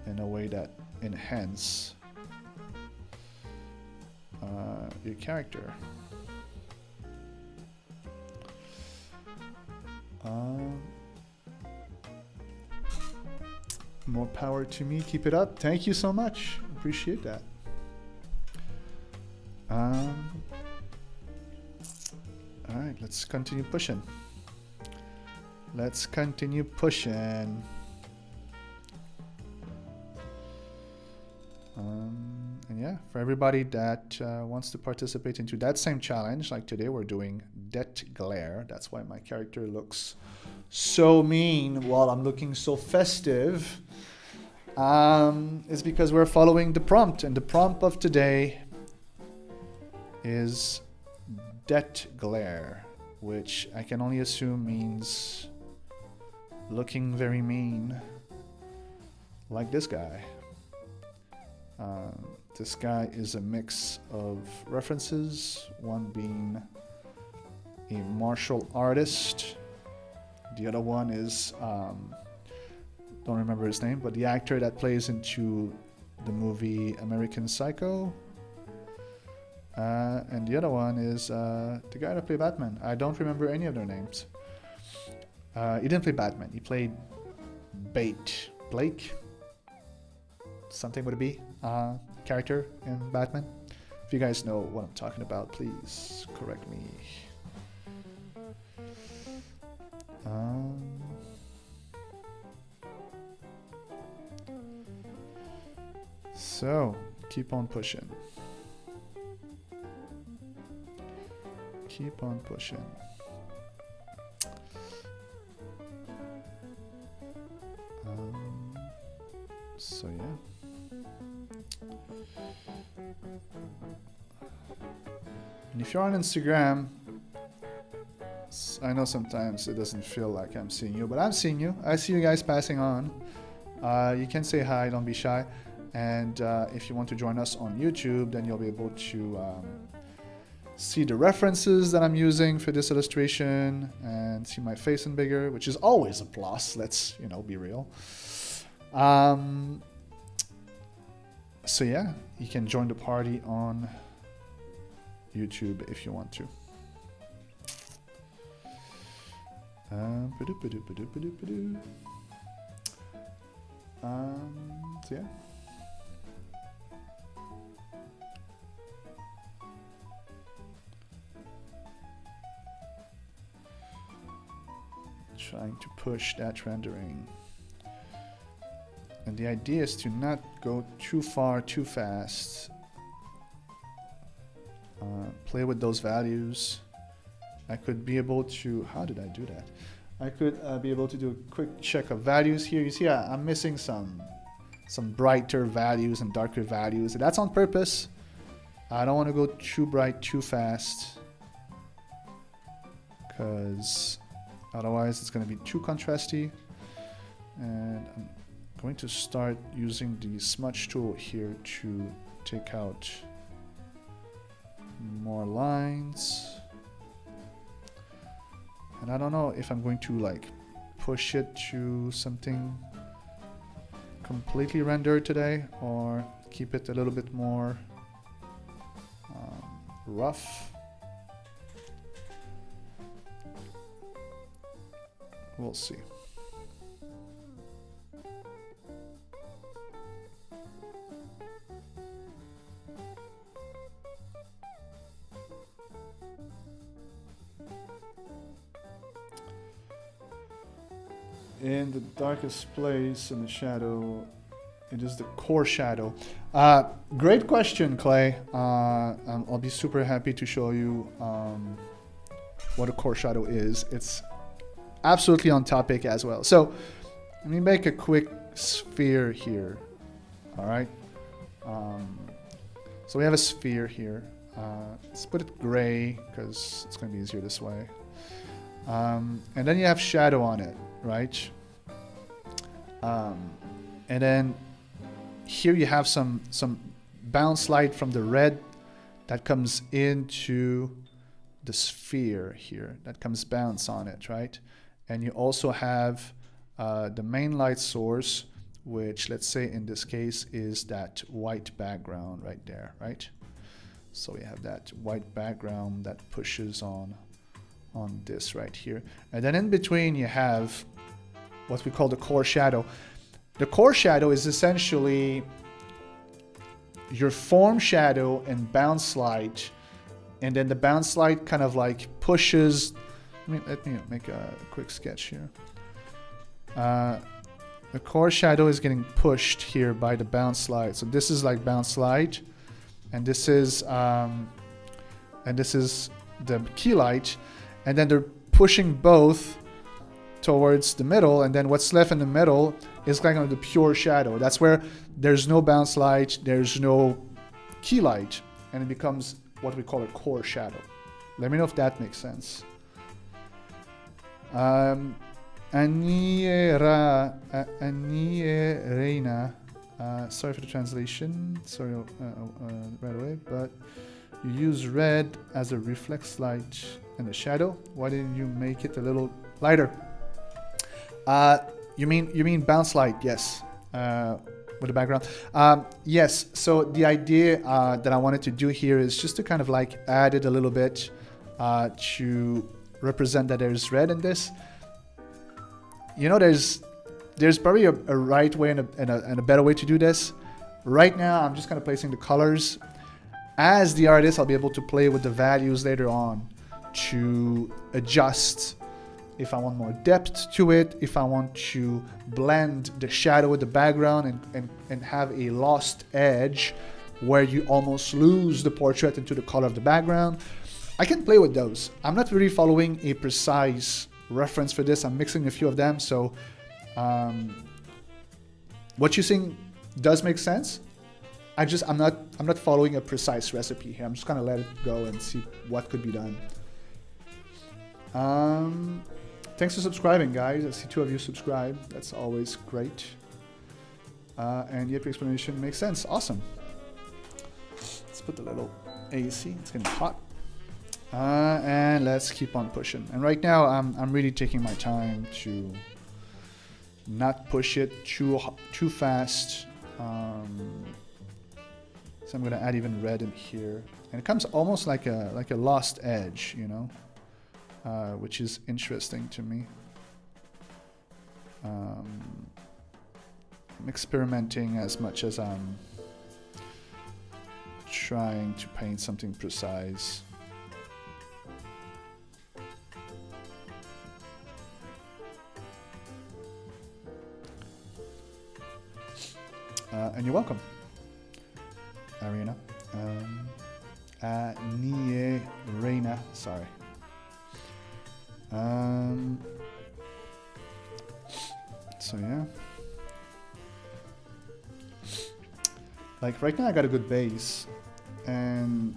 in a way that enhance your character. More power to me. Keep it up. Thank you so much. Appreciate that. All right, let's continue pushing. Let's continue pushing. And yeah, for everybody that wants to participate into that same challenge, like today we're doing Det Glare. That's why my character looks so mean while I'm looking so festive. It's because we're following the prompt, and the prompt of today is Det Glare, which I can only assume means looking very mean, like this guy. This guy is a mix of references, one being a martial artist, the other one is, don't remember his name, but the actor that plays into the movie American Psycho, And the other one is the guy that played Batman. I don't remember any of their names. He didn't play Batman. He played Blake, something with a B, character in Batman. If you guys know what I'm talking about, please correct me. So, keep on pushing. Keep on pushing. So yeah. And if you're on Instagram, I know sometimes it doesn't feel like I'm seeing you, but I'm seeing you. I see you guys passing on. You can say hi, don't be shy. And if you want to join us on YouTube, then you'll be able to see the references that I'm using for this illustration and see my face in bigger, which is always a plus. Let's, be real. So yeah, you can join the party on YouTube if you want to. So yeah. Trying to push that rendering. And the idea is to not go too far, too fast. Play with those values. I could be able to, how did I do that? I could be able to do a quick check of values here. You see, I'm missing some brighter values and darker values. That's on purpose. I don't want to go too bright, too fast, because otherwise it's going to be too contrasty. And I'm going to start using the smudge tool here to take out more lines. And I don't know if I'm going to like push it to something completely rendered today or keep it a little bit more rough. We'll see. In the darkest place in the shadow, it is the core shadow. Great question, Clay. I'll be super happy to show you what a core shadow is. It's absolutely on topic as well. So let me make a quick sphere here. All right. So we have a sphere here. Let's put it gray because it's going to be easier this way. And then you have shadow on it, right? And then here you have some bounce light from the red that comes into the sphere here, that comes bounce on it, right? And you also have the main light source, which let's say in this case is that white background right there, right? So we have that white background that pushes on this right here. And then in between you have what we call the core shadow. The core shadow is essentially your form shadow and bounce light, and then the bounce light kind of like pushes. Let me make a quick sketch here. The core shadow is getting pushed here by the bounce light. So this is like bounce light, and this is the key light, and then they're pushing both towards the middle, and then what's left in the middle is kind of the pure shadow. That's where there's no bounce light, there's no key light, and it becomes what we call a core shadow. Let me know if that makes sense. Reina. Sorry for the translation. Sorry right away, but you use red as a reflex light in the shadow. Why didn't you make it a little lighter? You mean bounce light? Yes. with the background. Yes, so the idea that I wanted to do here is just to kind of like add it a little bit to represent that there's red in this. You know, there's probably a right way and a better way to do this. Right now, I'm just kind of placing the colors. As the artist, I'll be able to play with the values later on to adjust if I want more depth to it, if I want to blend the shadow with the background and have a lost edge where you almost lose the portrait into the color of the background. I can play with those. I'm not really following a precise reference for this. I'm mixing a few of them, so what you're seeing does make sense. I'm not following a precise recipe here. I'm just gonna let it go and see what could be done. Thanks for subscribing, guys. I see 2 of you subscribe. That's always great. And the explanation makes sense. Awesome. Let's put the little AC. It's getting hot. And let's keep on pushing. And right now, I'm really taking my time to not push it too fast. So I'm gonna add even red in here, and it comes almost like a lost edge, you know, which is interesting to me. I'm experimenting as much as I'm trying to paint something precise. And you're welcome, Arena. Reina, sorry. So yeah. Like right now I got a good base, and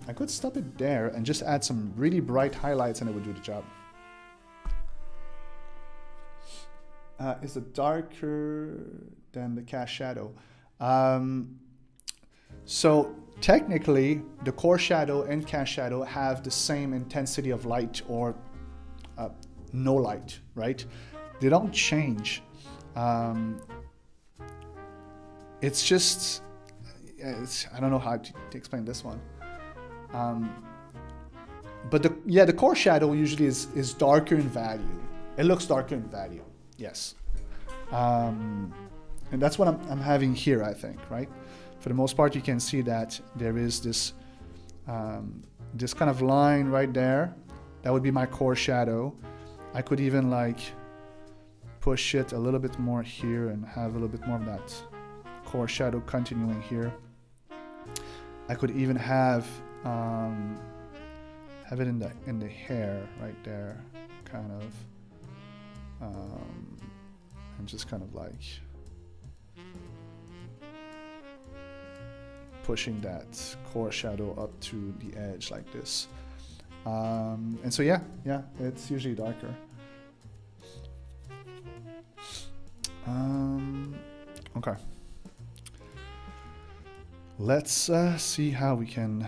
I could stop it there and just add some really bright highlights and it would do the job. Is it darker than the cast shadow? So technically, the core shadow and cast shadow have the same intensity of light or no light, right? They don't change. It's just, I don't know how to explain this one. But the core shadow usually is darker in value. It looks darker in value, yes. And that's what I'm having here, I think, right? For the most part, you can see that there is this this kind of line right there. That would be my core shadow. I could even like push it a little bit more here and have a little bit more of that core shadow continuing here. I could even have it in the hair right there, kind of, and just kind of like pushing that core shadow up to the edge like this. And so yeah, it's usually darker. Okay. Let's see how we can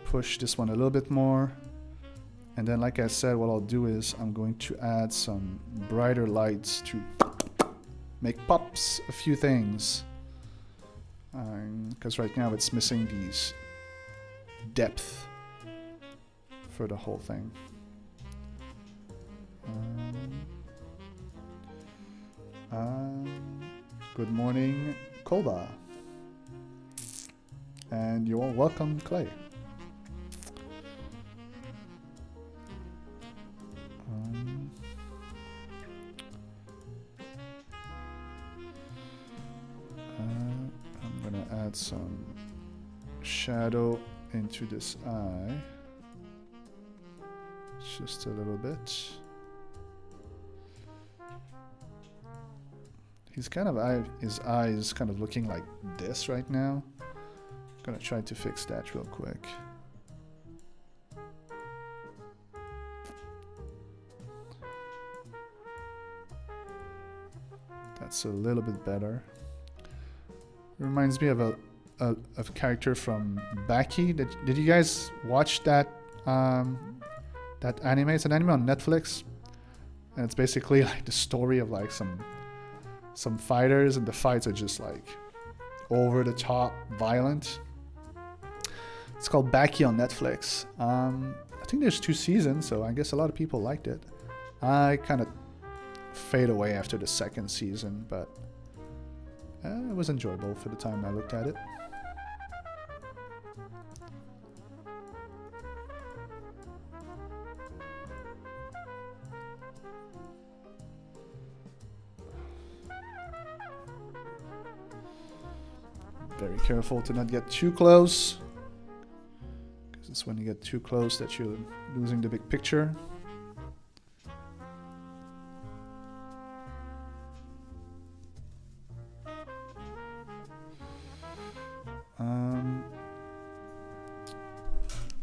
push this one a little bit more. And then, like I said, what I'll do is I'm going to add some brighter lights to make pops a few things. Because right now it's missing these depth for the whole thing. Good morning, Kolba. And you're all welcome, Clay. I'm gonna add some shadow into this eye. Just a little bit. He's kind of his eye is kind of looking like this right now. I'm gonna try to fix that real quick. That's a little bit better. It reminds me of a character from Baki. Did you guys watch that that anime? It's an anime on Netflix, and it's basically like the story of like some some fighters, and the fights are just like over the top violent. It's called Baki on Netflix. I think there's 2 seasons, so I guess a lot of people liked it. I kind of fade away after the 2nd season, but it was enjoyable for the time I looked at it. Very careful to not get too close, because it's when you get too close that you're losing the big picture.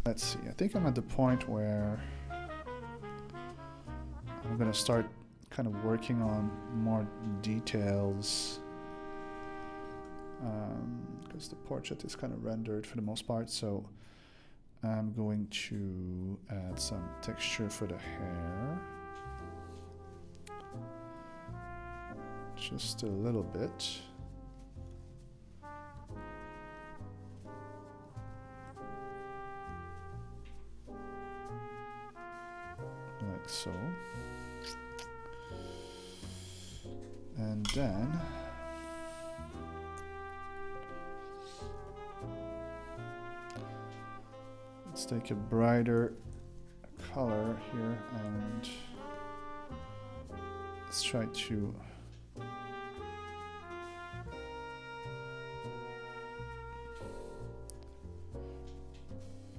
Let's see, I think I'm at the point where I'm gonna start kind of working on more details, because the portrait is kind of rendered for the most part, so I'm going to add some texture for the hair, just a little bit. Like so. And then let's take a brighter color here and let's try to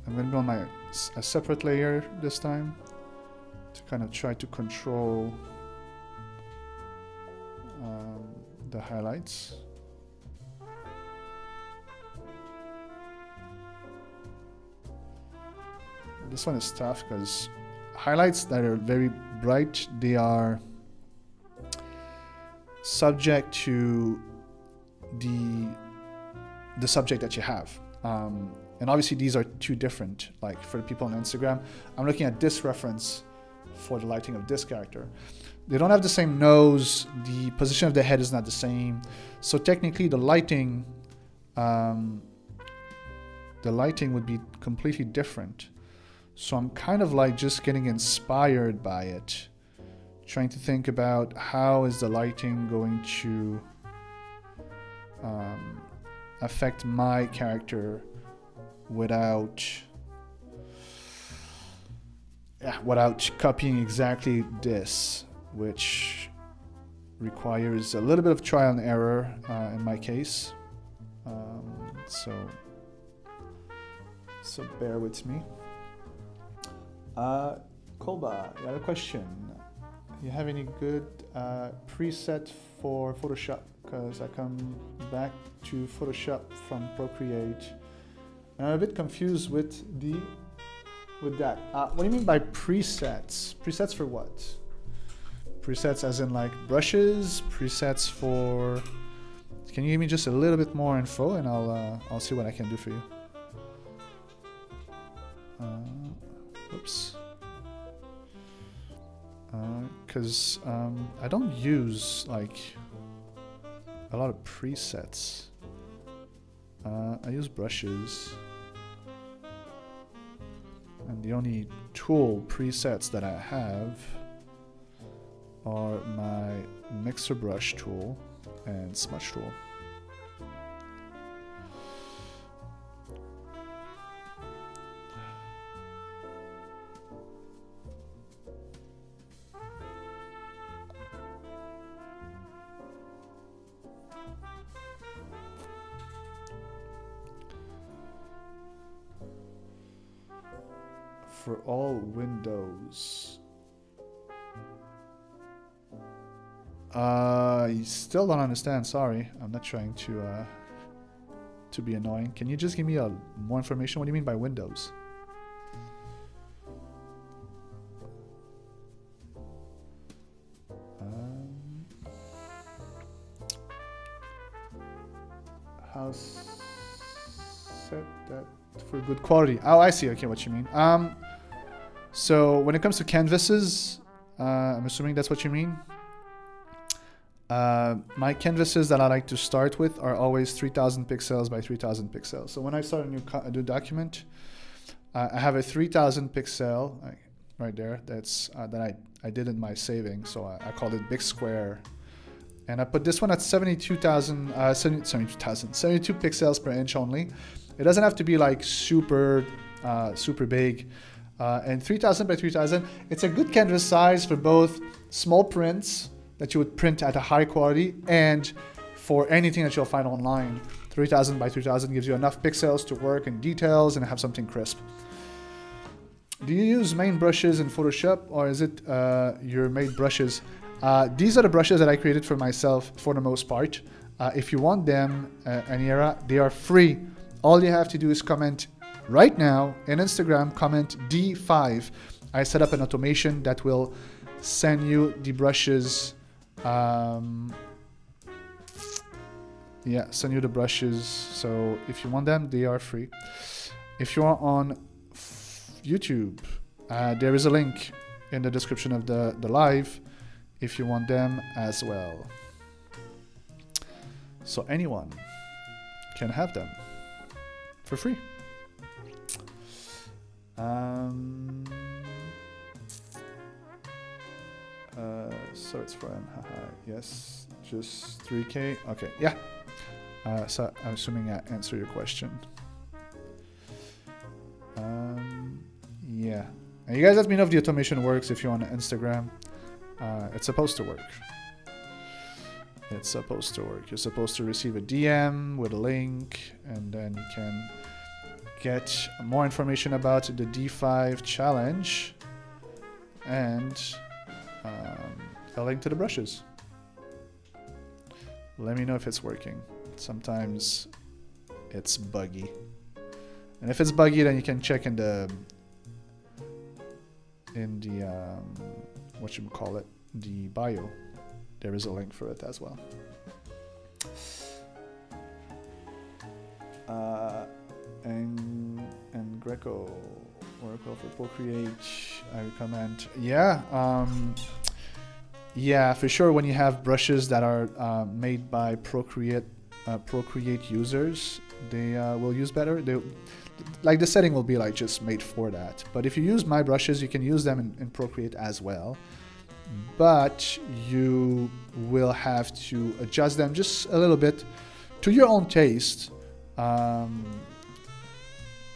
I'm going to go on a separate layer this time to kind of try to control the highlights. This one is tough because highlights that are very bright, they are subject to the subject that you have. And obviously these are 2 different, like for the people on Instagram, I'm looking at this reference for the lighting of this character. They don't have the same nose, the position of the head is not the same. So technically the lighting would be completely different. So I'm kind of like just getting inspired by it, trying to think about how is the lighting going to affect my character without copying exactly this, which requires a little bit of trial and error in my case. So bear with me. Kolba, you have a question. You have any good preset for Photoshop? Because I come back to Photoshop from Procreate, and I'm a bit confused with that. What do you mean by presets? Presets for what? Presets as in like brushes? Presets for... Can you give me just a little bit more info and I'll see what I can do for you. Oops. Because I don't use like a lot of presets. I use brushes. And the only tool presets that I have are my mixer brush tool and smudge tool. For all windows. You still don't understand, sorry. I'm not trying to be annoying. Can you just give me more information? What do you mean by windows? How set that for good quality? Oh, I see. Okay, what you mean. So when it comes to canvases, I'm assuming that's what you mean. My canvases that I like to start with are always 3000 pixels by 3000 pixels. So when I start a new document, I have a 3000 pixel right there. That's that I did in my saving. So I called it big square, and I put this one at 72 pixels per inch only. It doesn't have to be like super big. And 3000 by 3000, it's a good canvas size for both small prints that you would print at a high quality and for anything that you'll find online. 3000 by 3000 gives you enough pixels to work in details and have something crisp. Do you use main brushes in Photoshop, or is it your made brushes? These are the brushes that I created for myself for the most part. If you want them, Aniera, they are free. All you have to do is comment right now in Instagram, comment D5. I set up an automation that will send you the brushes. Send you the brushes. So if you want them, they are free. If you are on YouTube, there is a link in the description of the live if you want them as well. So anyone can have them for free. So it's fun. Haha. Yes, just 3K. Okay, yeah. So I'm assuming I answer your question. Yeah. And you guys let me know if the automation works if you're on Instagram. It's supposed to work. It's supposed to work. You're supposed to receive a DM with a link, and then you can get more information about the D5 challenge and a link to the brushes. Let me know if it's working. Sometimes it's buggy. And if it's buggy, then you can check in the the bio. There is a link for it as well. And Greco, Oracle for Procreate, I recommend. Yeah, for sure. When you have brushes that are made by Procreate users, they will use better. Like the setting will be like just made for that. But if you use my brushes, you can use them in Procreate as well. But you will have to adjust them just a little bit to your own taste.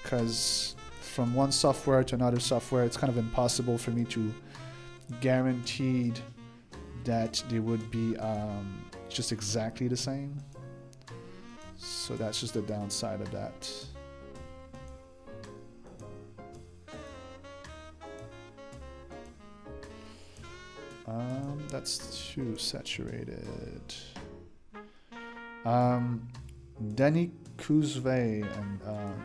Because from one software to another software, it's kind of impossible for me to guarantee that they would be just exactly the same. So that's just the downside of that. That's too saturated. Danny Kuzve and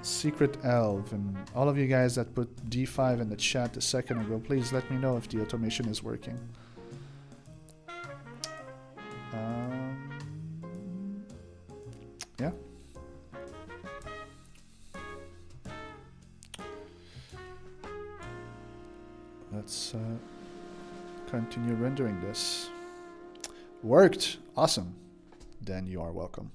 Secret Elf and all of you guys that put D5 in the chat a second ago, please let me know if the automation is working. Yeah. Let's continue rendering this. Worked. Awesome. Then you are welcome.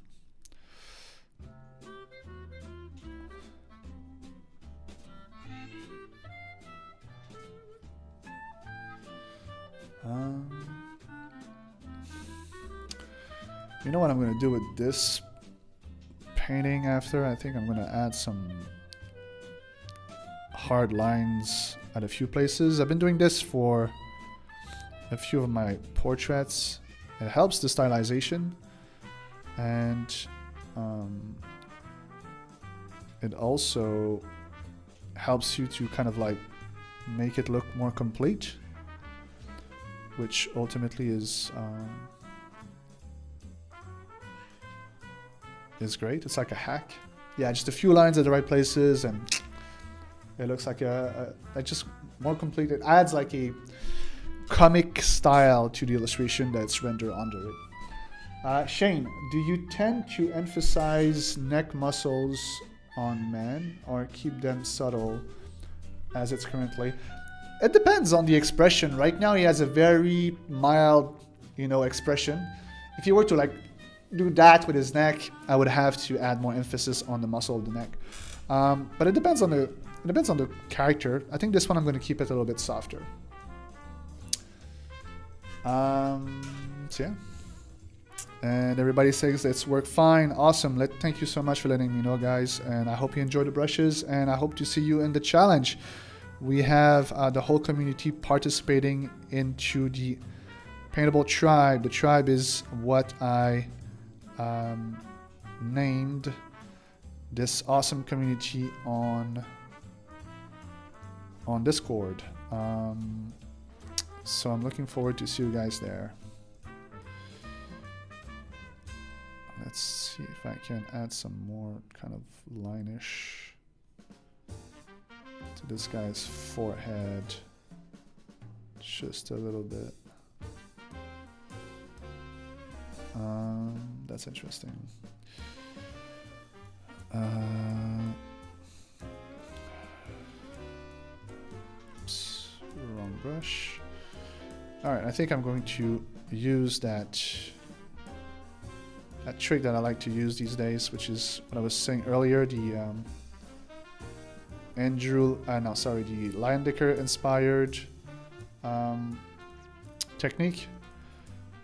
You know what I'm going to do with this painting after? I think I'm going to add some hard lines at a few places. I've been doing this for a few of my portraits. It helps the stylization, and it also helps you to kind of like make it look more complete, which ultimately is great. It's like a hack. Yeah, just a few lines at the right places, and it looks like just more complete. It adds like a comic style to the illustration that's rendered under it. Shane, do you tend to emphasize neck muscles on men or keep them subtle as it's currently? It depends on the expression. Right now he has a very mild, expression. if you were to like do that with his neck, I would have to add more emphasis on the muscle of the neck. But it depends on the character. I think this one I'm going to keep it a little bit softer. So yeah. And everybody says it's worked fine. Awesome. Thank you so much for letting me know, guys. And I hope you enjoy the brushes, and I hope to see you in the challenge. We have the whole community participating into the Paintable Tribe. The tribe is what I named this awesome community on Discord. So I'm looking forward to see you guys there. Let's see if I can add some more kind of line-ish to this guy's forehead. Just a little bit. That's interesting. Oops, wrong brush. Alright, I think I'm going to use that trick that I like to use these days, which is what I was saying earlier, the the Leyendecker inspired technique,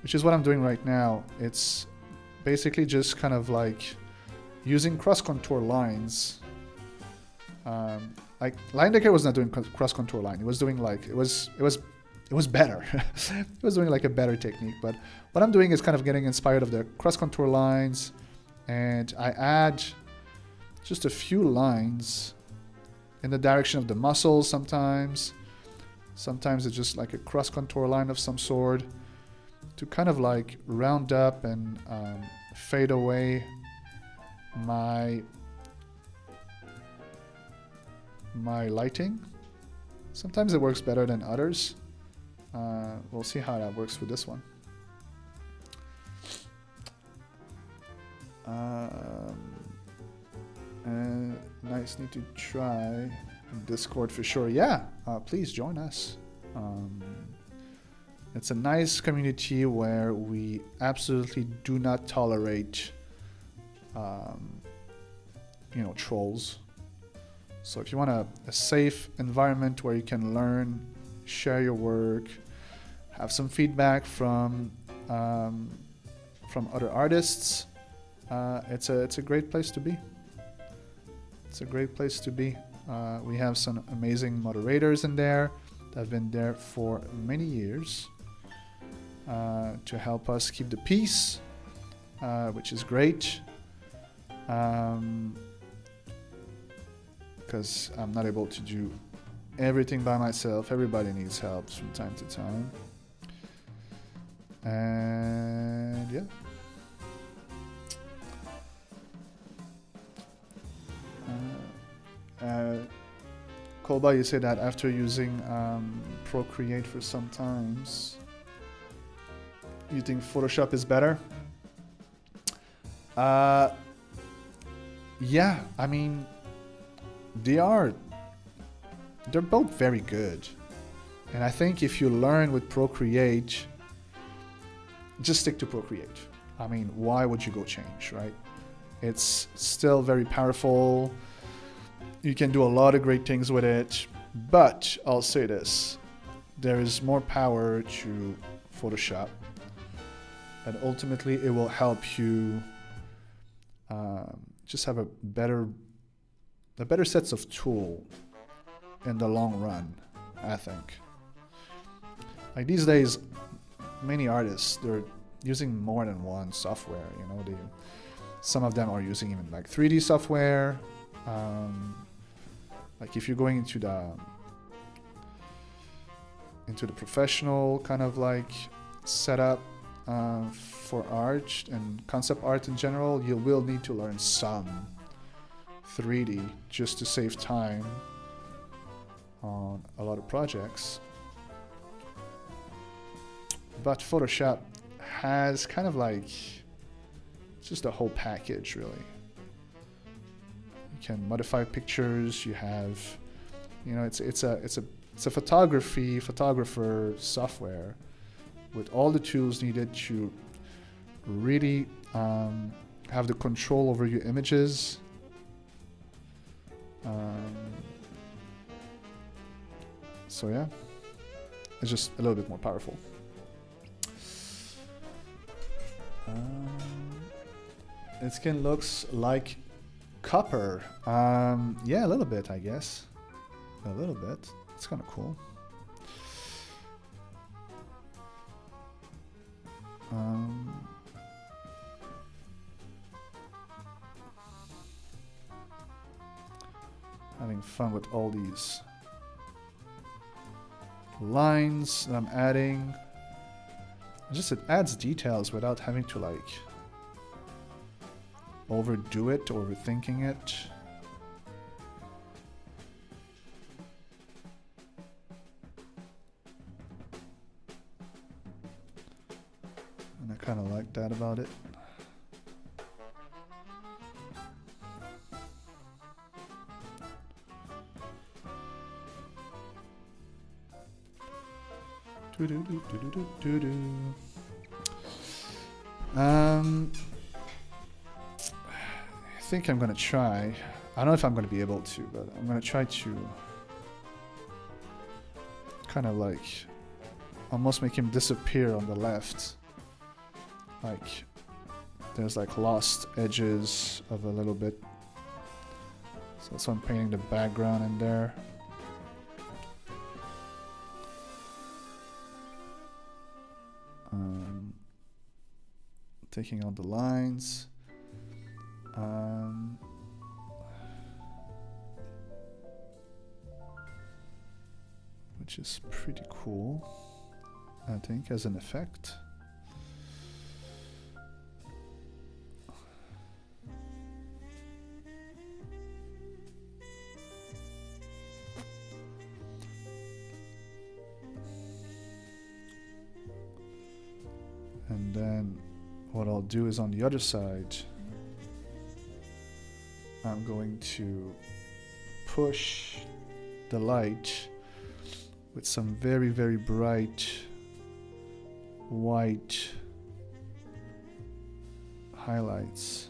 which is what I'm doing right now. It's basically just kind of like using cross contour lines. Like Leyendecker was not doing cross contour line. It was doing like it was better. It was doing like a better technique. But what I'm doing is kind of getting inspired of the cross contour lines, and I add just a few lines in the direction of the muscles sometimes. Sometimes it's just like a cross contour line of some sort to kind of like round up and fade away my lighting. Sometimes it works better than others. We'll see how that works with this one. Nice, need to try Discord for sure. Yeah, please join us. It's a nice community where we absolutely do not tolerate, trolls. So if you want a safe environment where you can learn, share your work, have some feedback from other artists, it's a great place to be. It's a great place to be. We have some amazing moderators in there that have been there for many years to help us keep the peace, which is great. Because I'm not able to do everything by myself. Everybody needs help from time to time. And yeah. Kolba, you said that after using Procreate for some times, you think Photoshop is better? Yeah, I mean, they're both very good. And I think if you learn with Procreate, just stick to Procreate. I mean, why would you go change, right? It's still very powerful. You can do a lot of great things with it, but I'll say this, there is more power to Photoshop, and ultimately it will help you just have a better sets of tool in the long run, I think. Like these days, many artists, they're using more than one software, some of them are using even like 3D software. Like if you're going into the professional kind of like setup for art and concept art in general, you will need to learn some 3D just to save time on a lot of projects. But Photoshop has kind of like just a whole package, really. You can modify pictures. You have, it's a photographer software with all the tools needed to really have the control over your images. So yeah, it's just a little bit more powerful. Its skin looks like copper. Yeah, a little bit, I guess. A little bit. It's kind of cool. Having fun with all these lines that I'm adding. Just it adds details without having to like overdo it, overthinking it. And I kind of like that about it. I think I'm gonna try. I don't know if I'm gonna be able to, but I'm gonna try to kind of like almost make him disappear on the left. Like there's like lost edges of a little bit. So I'm painting the background in there. Taking out the lines. Which is pretty cool, I think, as an effect. And then what I'll do is on the other side, I'm going to push the light with some very, very bright white highlights.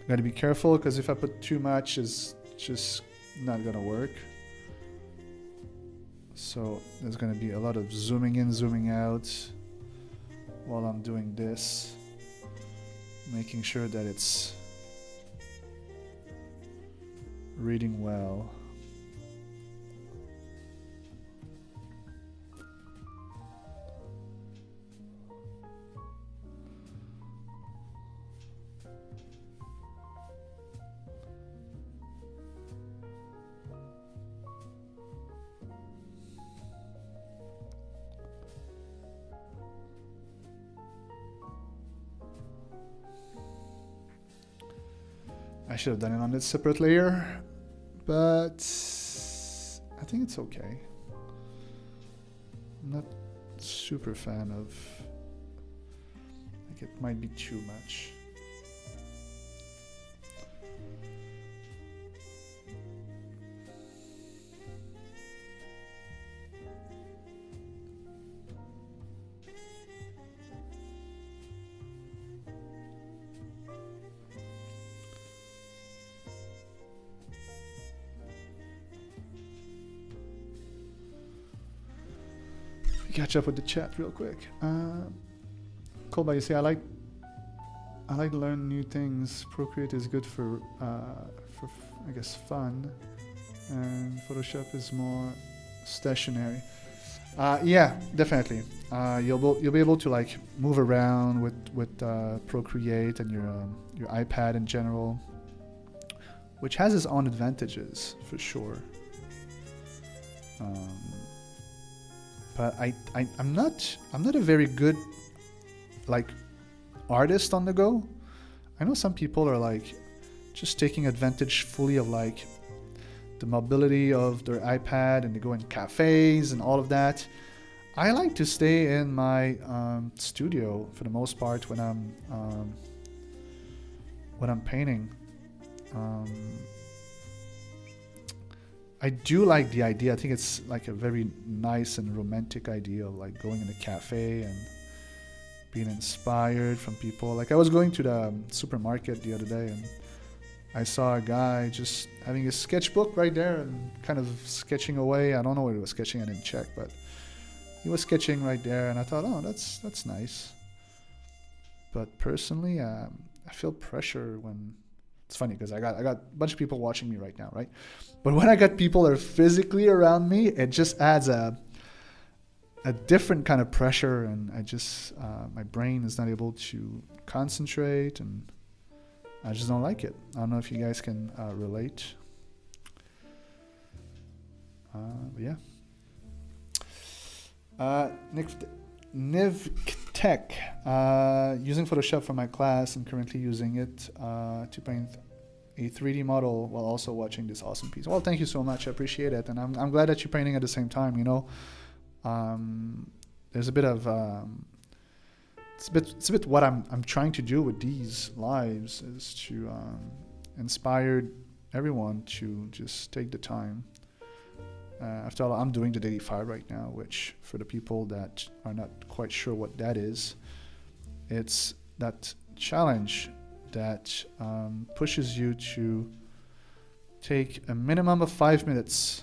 Gotta be careful, because if I put too much, it's just not gonna work. So there's gonna be a lot of zooming in, zooming out while I'm doing this, making sure that it's reading well. I should have done it on a separate layer, but I think it's okay. I'm not super fan of, like, it might be too much. Catch up with the chat real quick. Kolba, you say I like to learn new things. Procreate is good for I guess fun, and Photoshop is more stationary. Yeah, definitely. You'll be able to like move around with Procreate and your iPad in general, which has its own advantages for sure. But I'm not a very good like artist on the go. I know some people are like just taking advantage fully of like the mobility of their iPad, and they go in cafes and all of that. I like to stay in my studio for the most part when I'm painting. I do like the idea. I think it's like a very nice and romantic idea of like going in a cafe and being inspired from people. Like I was going to the supermarket the other day and I saw a guy just having his sketchbook right there and kind of sketching away. I don't know what he was sketching. I didn't check, but he was sketching right there, and I thought, oh, that's nice. But personally, I feel pressure when it's funny because I got a bunch of people watching me right now, right? But when I got people that are physically around me, it just adds a different kind of pressure, and I just my brain is not able to concentrate, and I just don't like it. I don't know if you guys can relate. But yeah. Nivtech, using Photoshop for my class and currently using it to paint a 3D model while also watching this awesome piece. Well, thank you so much. I appreciate it, and I'm glad that you're painting at the same time. You know, there's a bit of it's a bit what I'm trying to do with these lives is to inspire everyone to just take the time. After all, I'm doing the Daily 5 right now, which for the people that are not quite sure what that is, it's that challenge that pushes you to take a minimum of 5 minutes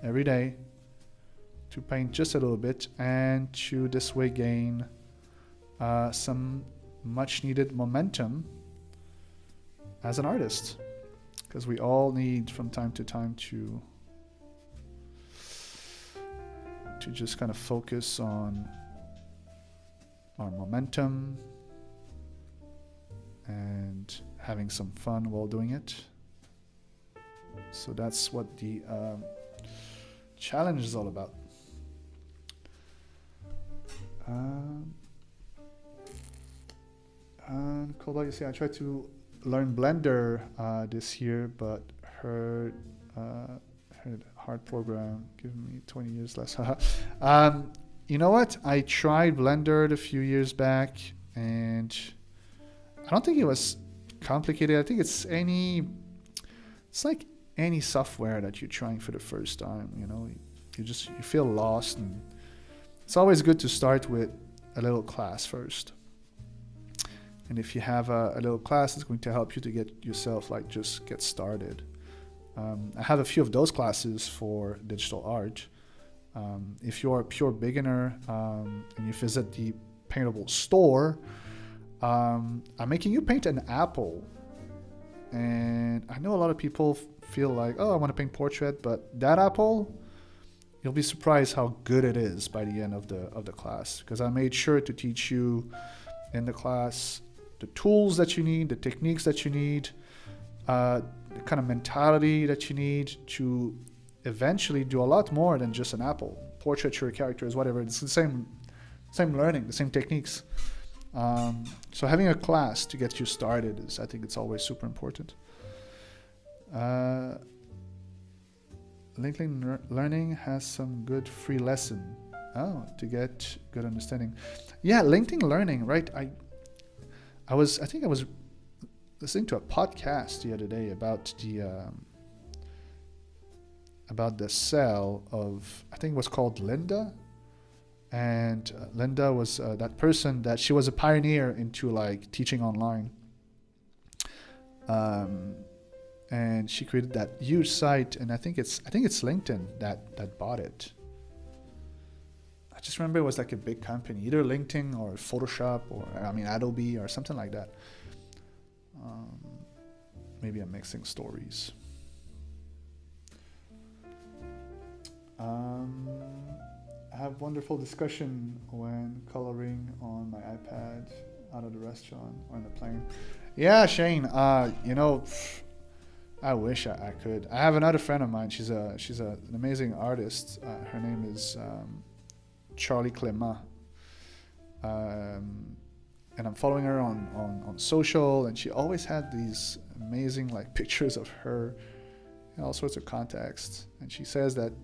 every day to paint just a little bit, and to this way gain some much needed momentum as an artist, because we all need from time to time to just kind of focus on our momentum and having some fun while doing it. So that's what the challenge is all about. Cobalt, you see, I tried to learn Blender this year, but heard hard program giving me 20 years less. You know what? I tried Blender a few years back, and I don't think it was complicated. I think it's like any software that you're trying for the first time. You know, you feel lost, and it's always good to start with a little class first. And if you have a little class, it's going to help you to get yourself just get started. I have a few of those classes for digital art. If you're a pure beginner and you visit the paintable store, I'm making you paint an apple. And I know a lot of people feel like, oh, I want to paint portrait, but that apple, you'll be surprised how good it is by the end of the class, because I made sure to teach you in the class the tools that you need, the techniques that you need, the kind of mentality that you need to eventually do a lot more than just an apple. Portraiture, characters, whatever. It's the same learning, the same techniques. So having a class to get you started I think it's always super important. LinkedIn Learning has some good free lesson. Oh, to get good understanding. Yeah, LinkedIn Learning, right? I think I was listening to a podcast the other day about the sale of, I think it was called Linda. And Linda was that person that she was a pioneer into teaching online. And she created that huge site, and I think it's LinkedIn that bought it. I just remember it was a big company, either LinkedIn or Photoshop or Adobe or something like that. Maybe I'm mixing stories. I have wonderful discussion when coloring on my iPad out of the restaurant or on the plane. Yeah, Shane. I wish I could. I have another friend of mine. She's an amazing artist. Her name is Charlie Clément. And I'm following her on social, and she always had these amazing pictures of her in all sorts of contexts. And she says that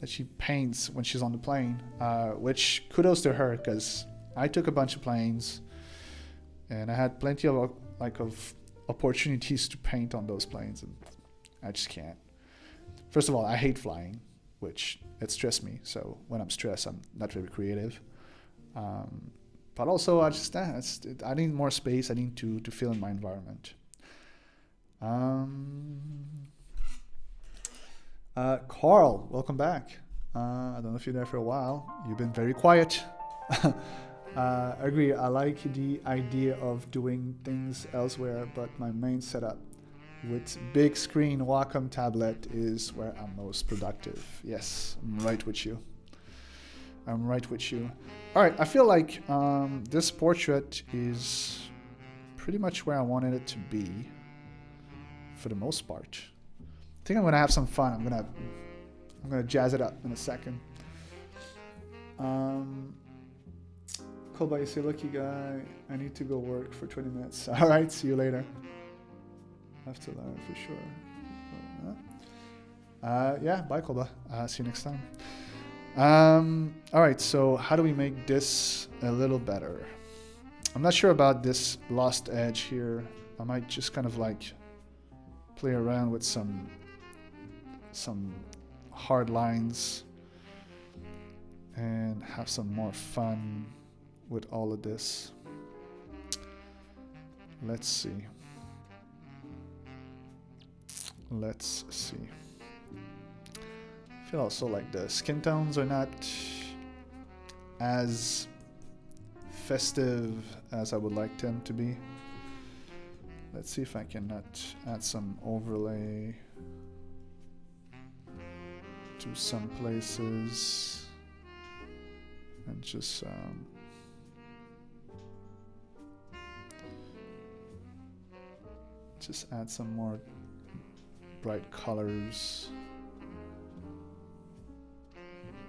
she paints when she's on the plane, which kudos to her, because I took a bunch of planes and I had plenty of opportunities to paint on those planes, and I just can't. First of all, I hate flying, which it stressed me. So when I'm stressed, I'm not very creative. But also, I need more space. I need to feel in my environment. Carl, welcome back. I don't know if you're there for a while. You've been very quiet. I agree. I like the idea of doing things elsewhere, but my main setup with big screen Wacom tablet is where I'm most productive. Yes, I'm right with you. I'm right with you. All right, I feel like this portrait is pretty much where I wanted it to be for the most part. I think I'm gonna have some fun. I'm gonna jazz it up in a second. Call by you say, lucky guy, I need to go work for 20 minutes. All right, see you later. Have to learn for sure. Yeah, bye, Kolba. See you next time. All right, so how do we make this a little better? I'm not sure about this lost edge here. I might just kind of like play around with some hard lines and have some more fun with all of this. Let's see. Let's see. I feel also like the skin tones are not as festive as I would like them to be. Let's see if I can add some overlay to some places and just add some more bright colors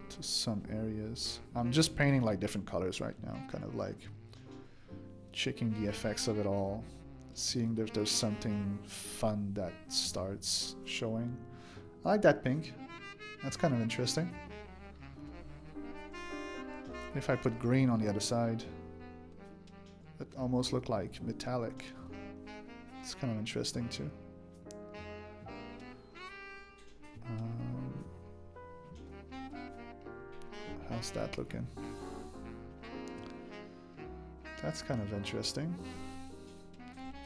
to some areas. I'm just painting like different colors right now, kind of like checking the effects of it all, seeing if there's something fun that starts showing. I like that pink. That's kind of interesting. If I put green on the other side, it almost looked like metallic. It's kind of interesting too. How's that looking? That's kind of interesting.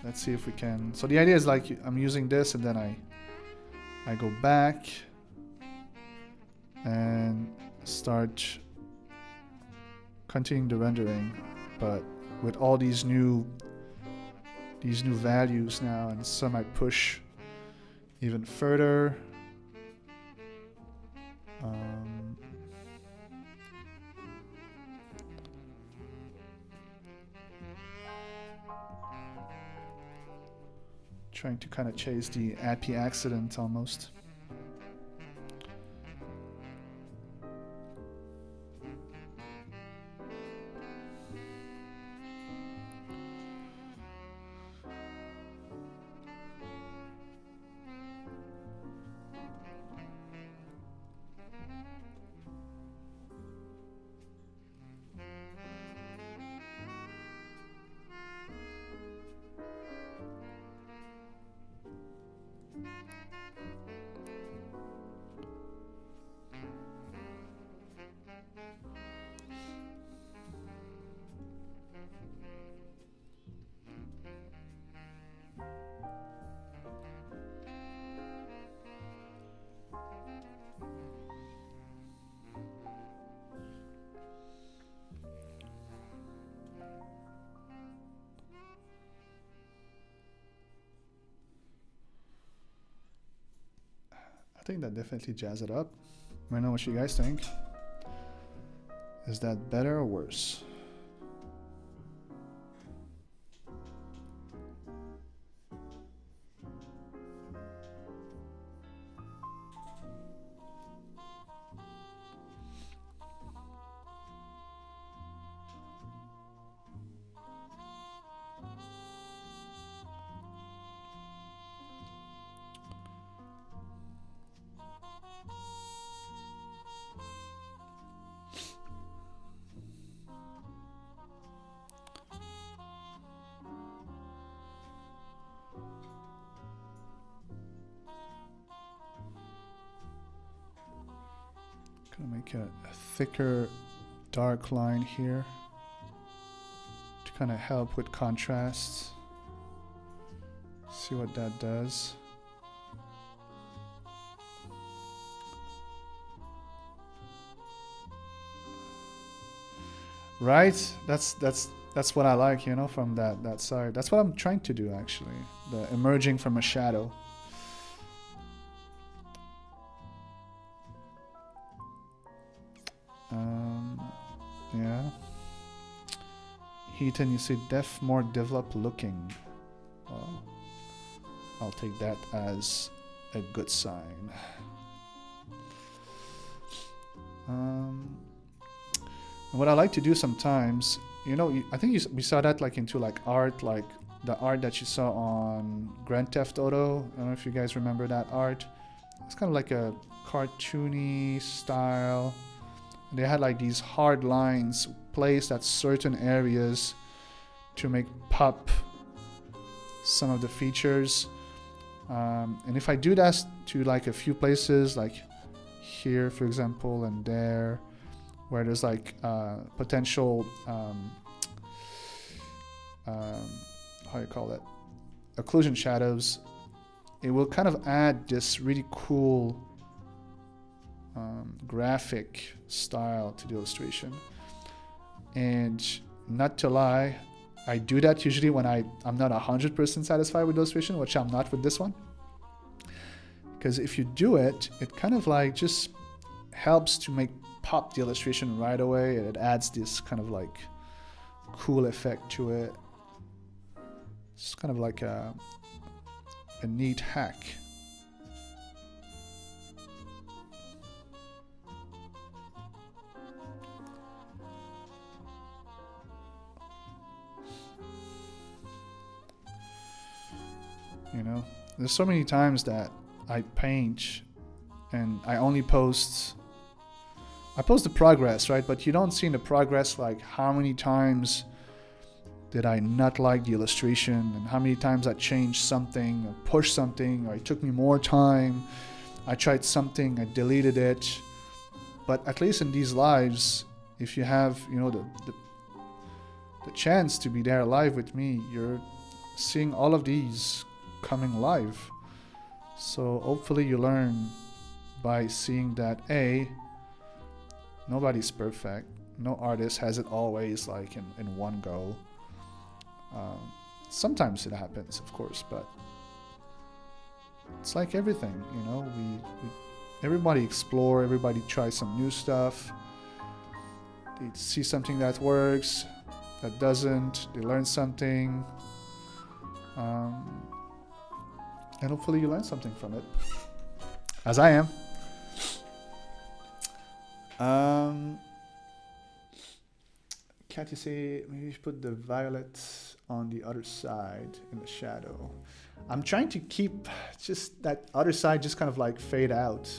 Let's see if we can. So the idea is like I'm using this and then I go back and start continuing the rendering, but with all these new values now, and some I push even further. Trying to kind of chase the happy accident almost. I think that definitely jazz it up. Let me know what you guys think. Is that better or worse? make a thicker dark line here to kind of help with contrast. See what that does. Right? That's what I like, you know, from that side. That's what I'm trying to do actually. The emerging from a shadow. Yeah. Heaton, you see more developed looking. Well, I'll take that as a good sign. What I like to do sometimes, you know, I think we saw that like into like art, like the art that you saw on Grand Theft Auto. I don't know if you guys remember that art. It's kind of like a cartoony style. They had like these hard lines placed at certain areas to make pop some of the features. And if I do that to like a few places, like here, for example, and there, where there's like potential, how you call it, occlusion shadows, it will kind of add this really cool graphic style to the illustration. And not to lie, I do that usually when I'm not 100% satisfied with the illustration, which I'm not with this one. Because if you do it, it kind of like just helps to make pop the illustration right away, and it adds this kind of like cool effect to it. It's kind of like a neat hack. You know, there's so many times that I paint and I only post the progress, right? But you don't see in the progress like how many times did I not like the illustration, and how many times I changed something or pushed something, or it took me more time. I tried something, I deleted it. But at least in these lives, if you have, you know, the chance to be there live with me, you're seeing all of these coming live. So hopefully you learn by seeing that nobody's perfect. No artist has it always like in one go. Sometimes it happens, of course, but it's like everything, you know. We everybody explore, everybody tries some new stuff. They see something that works, that doesn't. They learn something. And hopefully you learn something from it, as I am. Can't you say maybe you should put the violet on the other side in the shadow? I'm trying to keep just that other side just kind of like fade out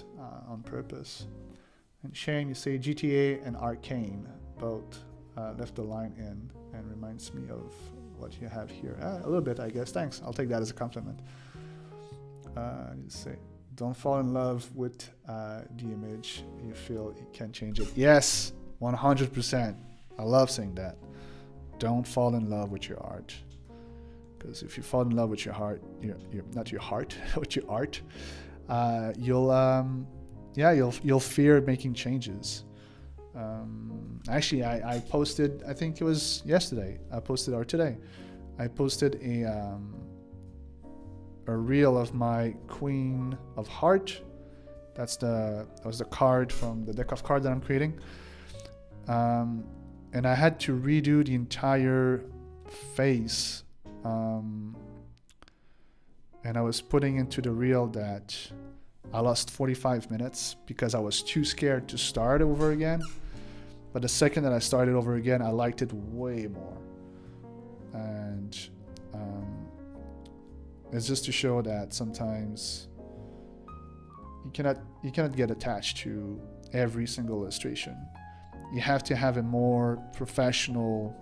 on purpose. And Shane, you say GTA and Arcane both left the line in, and reminds me of what you have here. A little bit, I guess. Thanks. I'll take that as a compliment. You say, don't fall in love with the image. You feel you can change it. Yes, 100%. I love saying that. Don't fall in love with your art. Because if you fall in love with your heart, not your heart, with your art, you'll fear making changes. Actually, I posted, I think it was yesterday. I posted a reel of my Queen of Heart. That was the card from the deck of cards that I'm creating. And I had to redo the entire face. And I was putting into the reel that I lost 45 minutes because I was too scared to start over again. But the second that I started over again, I liked it way more. And it's just to show that sometimes you cannot get attached to every single illustration. You have to have a more professional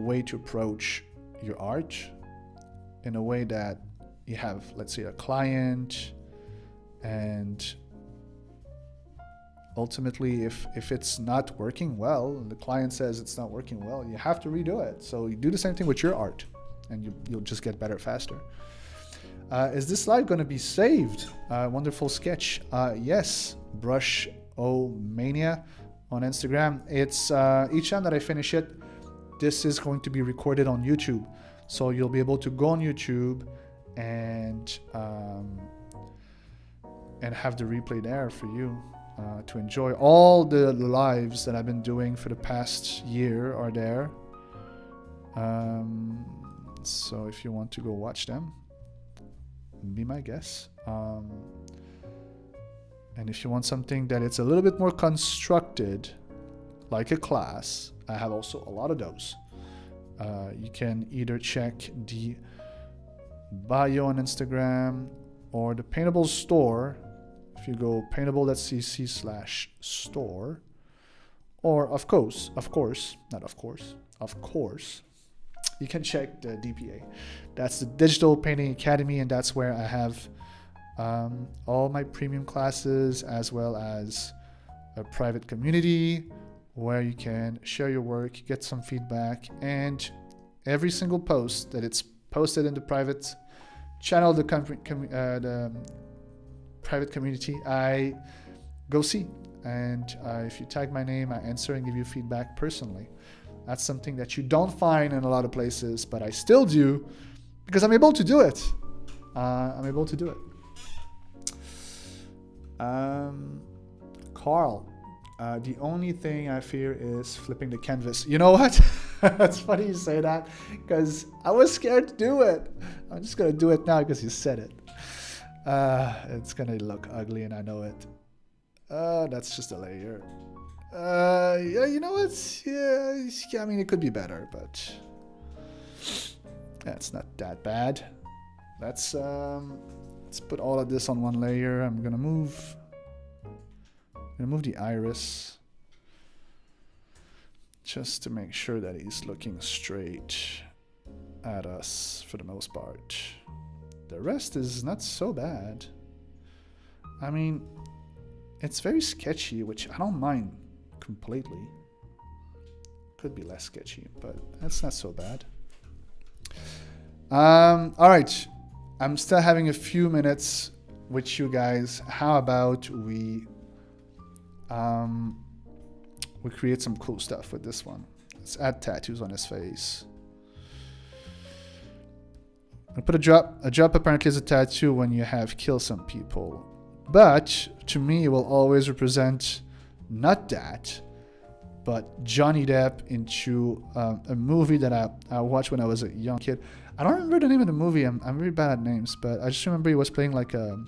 way to approach your art, in a way that you have, let's say, a client, And ultimately, if it's not working well, and the client says it's not working well, you have to redo it. So you do the same thing with your art, and you'll just get better faster. Is this slide going to be saved? Wonderful sketch. Yes, Brush O Mania on Instagram. It's each time that I finish it, this is going to be recorded on YouTube. So you'll be able to go on YouTube and have the replay there for you to enjoy. All the lives that I've been doing for the past year are there. So if you want to go watch them, be my guest. And if you want something that it's a little bit more constructed, like a class, I have also a lot of those. You can either check the bio on Instagram or the Paintable store. If you go paintable.cc/store, or of course, you can check the DPA. That's the Digital Painting Academy, and that's where I have all my premium classes, as well as a private community where you can share your work, get some feedback, and every single post that it's posted in the private channel, the private community, I go see. And if you tag my name, I answer and give you feedback personally. That's something that you don't find in a lot of places, but I still do because I'm able to do it. Carl, the only thing I fear is flipping the canvas. You know what? It's funny you say that because I was scared to do it. I'm just going to do it now because you said it. It's going to look ugly and I know it. That's just a layer. Yeah, you know what? Yeah, I mean, it could be better, but yeah, it's not that bad. Let's put all of this on one layer. I'm gonna move the iris just to make sure that he's looking straight at us for the most part. The rest is not so bad. I mean, it's very sketchy, which I don't mind completely. Could be less sketchy, but that's not so bad. All right, I'm still having a few minutes with you guys. How about we create some cool stuff with this one? Let's add tattoos on his face. I put a drop. A drop apparently is a tattoo when you have killed some people, but to me it will always represent not that, but Johnny Depp into a movie that I watched when I was a young kid. I don't remember the name of the movie. I'm very bad at names, but I just remember he was playing like a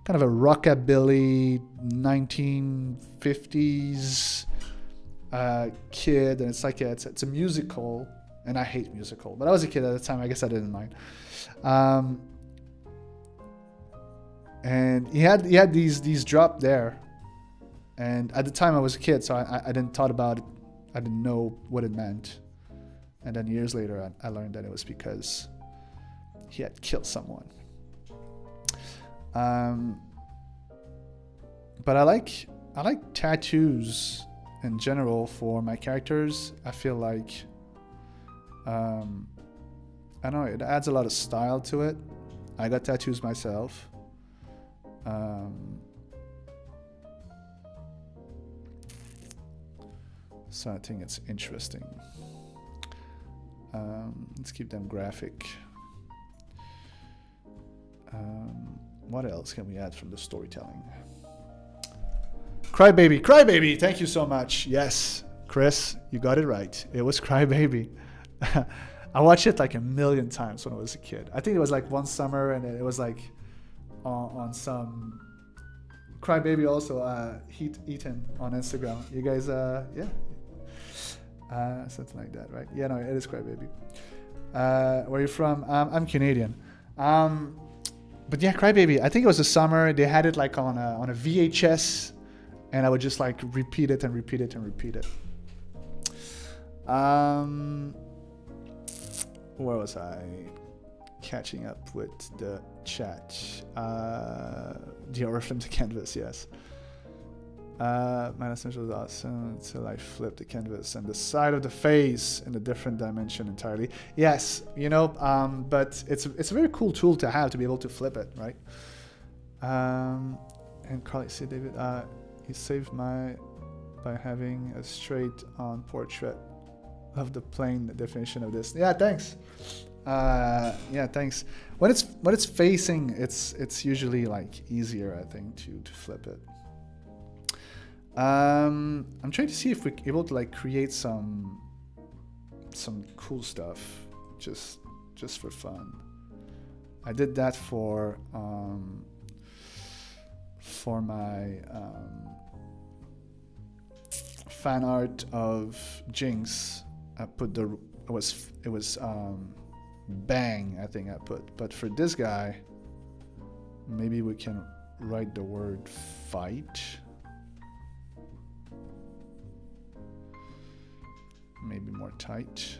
kind of a rockabilly 1950s kid, and it's like it's a musical, and I hate musical, but I was a kid at the time. I guess I didn't mind. And he had these drop there. And at the time I was a kid, so I didn't thought about it. I didn't know what it meant. And then years later, I learned that it was because he had killed someone. But I like tattoos in general for my characters. I feel like, I don't know, it adds a lot of style to it. I got tattoos myself. So I think it's interesting. Let's keep them graphic. What else can we add from the storytelling? Crybaby, Crybaby, thank you so much. Yes, Chris, you got it right. It was Crybaby. I watched it like a million times when I was a kid. I think it was like one summer, and it was like on some Crybaby also Ethan on Instagram. You guys, yeah. Something like that, right? Yeah, no, it is Crybaby. Where are you from? I'm Canadian. But yeah, Crybaby. I think it was a summer. They had it like on a VHS, and I would just like repeat it and repeat it and repeat it. Where was I? catching up with the chat. The Oriflame to canvas, yes. My last image was awesome until I flipped the canvas and the side of the face in a different dimension entirely. Yes, you know, but it's a very cool tool to have, to be able to flip it, right? And Carly said, David, he saved my by having a straight on portrait of the plane definition of this. Yeah, thanks. Yeah, thanks. When it's facing, it's usually like easier, I think, to flip it. I'm trying to see if we're able to like create some cool stuff just for fun. I did that for my fan art of Jinx. I put it was bang, I think I put, but for this guy maybe we can write the word fight. Maybe more tight.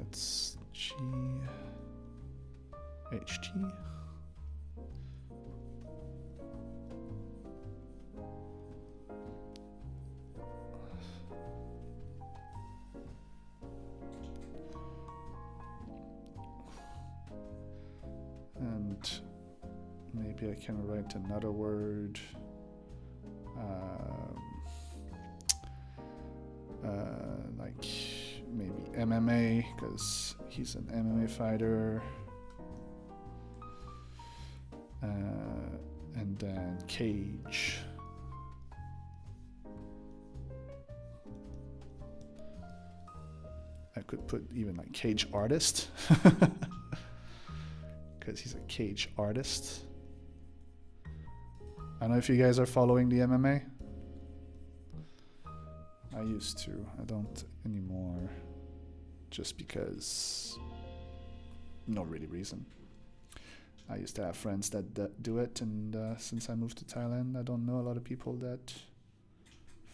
It's GHT. And maybe I can write another word. Like maybe MMA, because he's an MMA fighter. And then cage. I could put even like cage artist. Because he's a cage artist. I don't know if you guys are following the MMA. I used to. I don't anymore. Just because no really reason. I used to have friends that do it, and since I moved to Thailand, I don't know a lot of people that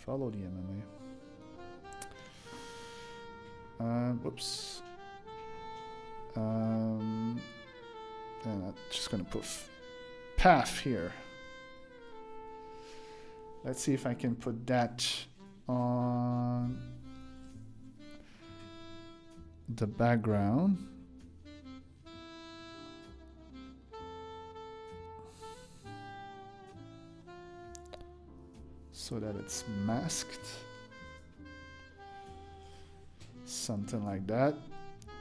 follow the MMA. Whoops. And I'm just gonna put path here. Let's see if I can put that on the background. So that it's masked. Something like that.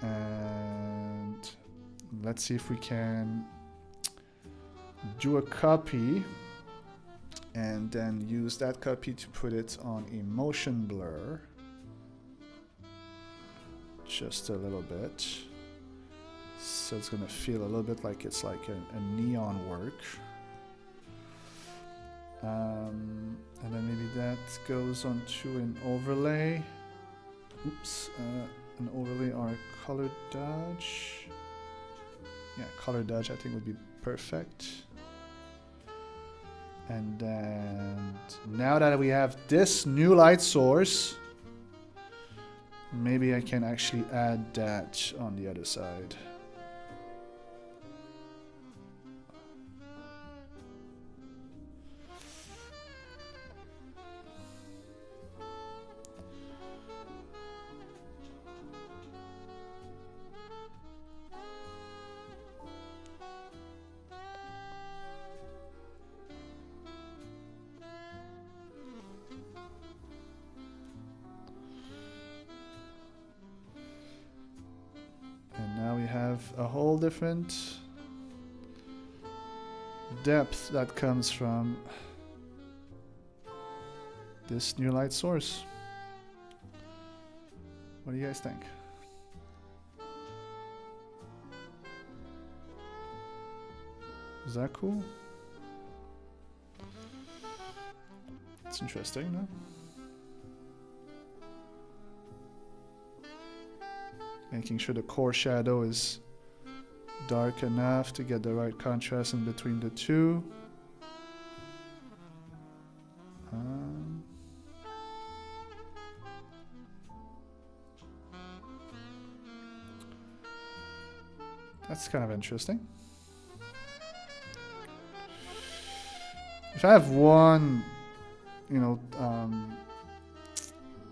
And let's see if we can do a copy and then use that copy to put it on a motion blur. Just a little bit. So it's gonna feel a little bit like it's like a neon work. And then maybe that goes onto an overlay. Oops, an overlay or a color dodge. Yeah, color dodge I think would be perfect. And then now that we have this new light source, maybe I can actually add that on the other side. A whole different depth that comes from this new light source. What do you guys think? Is that cool? It's interesting, no? Making sure the core shadow is dark enough to get the right contrast in between the two. That's kind of interesting. If I have one,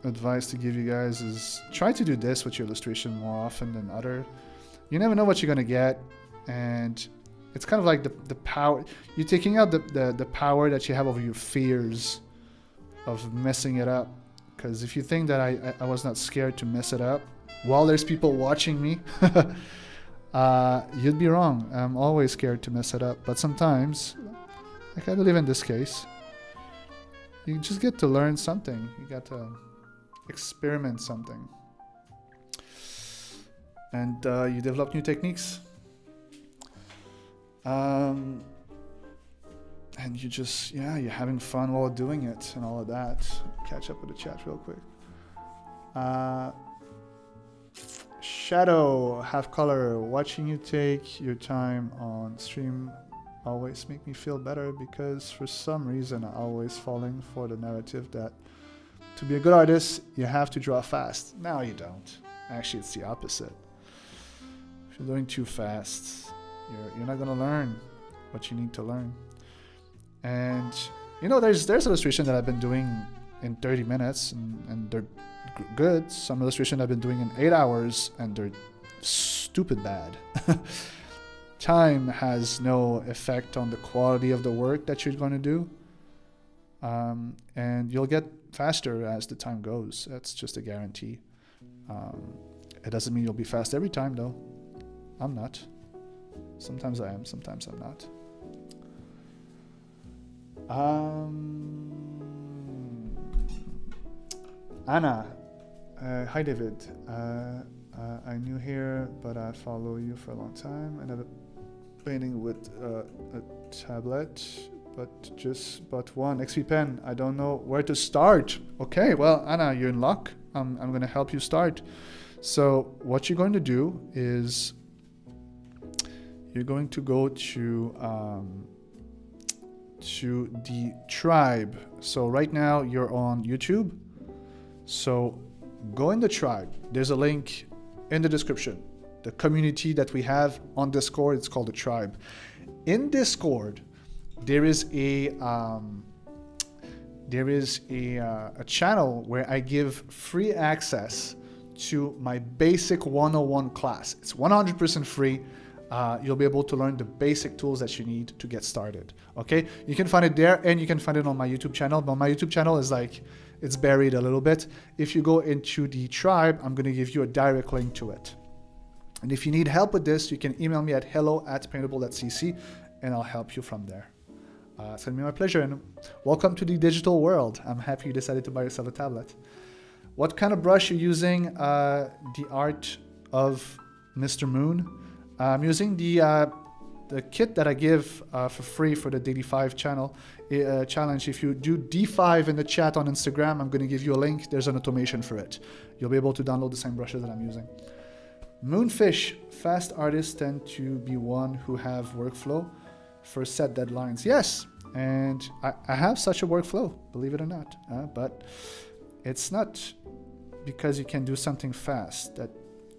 advice to give you guys is try to do this with your illustration more often than other. You never know what you're gonna get, and it's kind of like the power. You're taking out the power that you have over your fears of messing it up. Because if you think that I was not scared to mess it up while there's people watching me, you'd be wrong. I'm always scared to mess it up, but sometimes, like I believe in this case, you just get to learn something. You got to experiment something, and you develop new techniques. And you just, you're having fun while doing it and all of that. Catch up with the chat real quick. Shadow, Half Color, watching you take your time on stream always make me feel better because for some reason I'm always falling for the narrative that to be a good artist, you have to draw fast. No, you don't. Actually, it's the opposite. If you're doing too fast, you're not going to learn what you need to learn. And, there's illustration that I've been doing in 30 minutes, and they're good. Some illustration I've been doing in 8 hours, and they're stupid bad. Time has no effect on the quality of the work that you're going to do. And you'll get faster as the time goes. That's just a guarantee. It doesn't mean you'll be fast every time, though. I'm not. Sometimes I am, sometimes I'm not. Anna, hi David. I'm new here, but I follow you for a long time, and I've been painting with a tablet, but just bought one XP pen. I don't know where to start. Okay, well, Anna, you're in luck. I'm going to help you start. So what you're going to do is you're going to go to the tribe. So right now you're on YouTube. So go in the tribe. There's a link in the description. The community that we have on Discord, it's called the tribe. In Discord, there is a channel where I give free access to my basic 101 class. It's 100% free. You'll be able to learn the basic tools that you need to get started. Okay, you can find it there, and you can find it on my YouTube channel. But my YouTube channel is it's buried a little bit. If you go into the tribe, I'm going to give you a direct link to it. And if you need help with this, you can email me at hello@paintable.cc, and I'll help you from there. It's going to be my pleasure, and welcome to the digital world. I'm happy you decided to buy yourself a tablet. What kind of brush are you using? The Art of Mr. Moon. I'm using the kit that I give for free for the D5 channel challenge. If you do D5 in the chat on Instagram, I'm going to give you a link. There's an automation for it. You'll be able to download the same brushes that I'm using. Moonfish, fast artists tend to be one who have workflow for set deadlines. Yes, and I have such a workflow, believe it or not. But it's not because you can do something fast that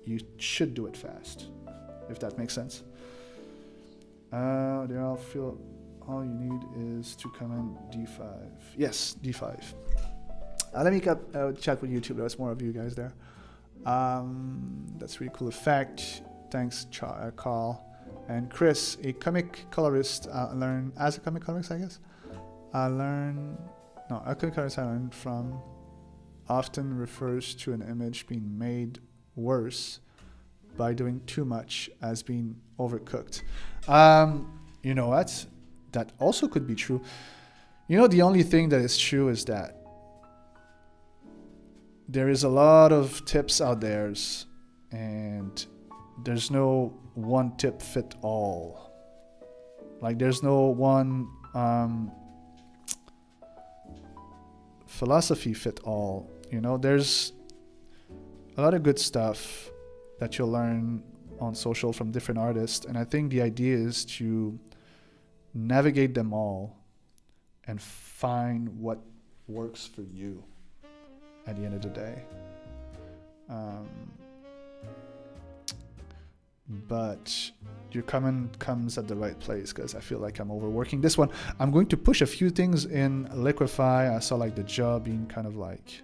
you should do it fast, if that makes sense. They all feel all you need is to comment D5. Yes, D5. Let me chat with YouTube. There's more of you guys there. That's really cool effect. Thanks, Carl. And Chris, a comic colorist, as a comic colorist, I guess. A comic colorist I learned from often refers to an image being made worse by doing too much as being overcooked. You know what? That also could be true. The only thing that is true is that there is a lot of tips out there, and there's no one tip fit all. Like there's no one philosophy fit all. There's a lot of good stuff that you'll learn on social from different artists, and I think the idea is to navigate them all and find what works for you at the end of the day. but your comment comes at the right place because I feel like I'm overworking this one. I'm going to push a few things in liquefy. I saw like the jaw being kind of like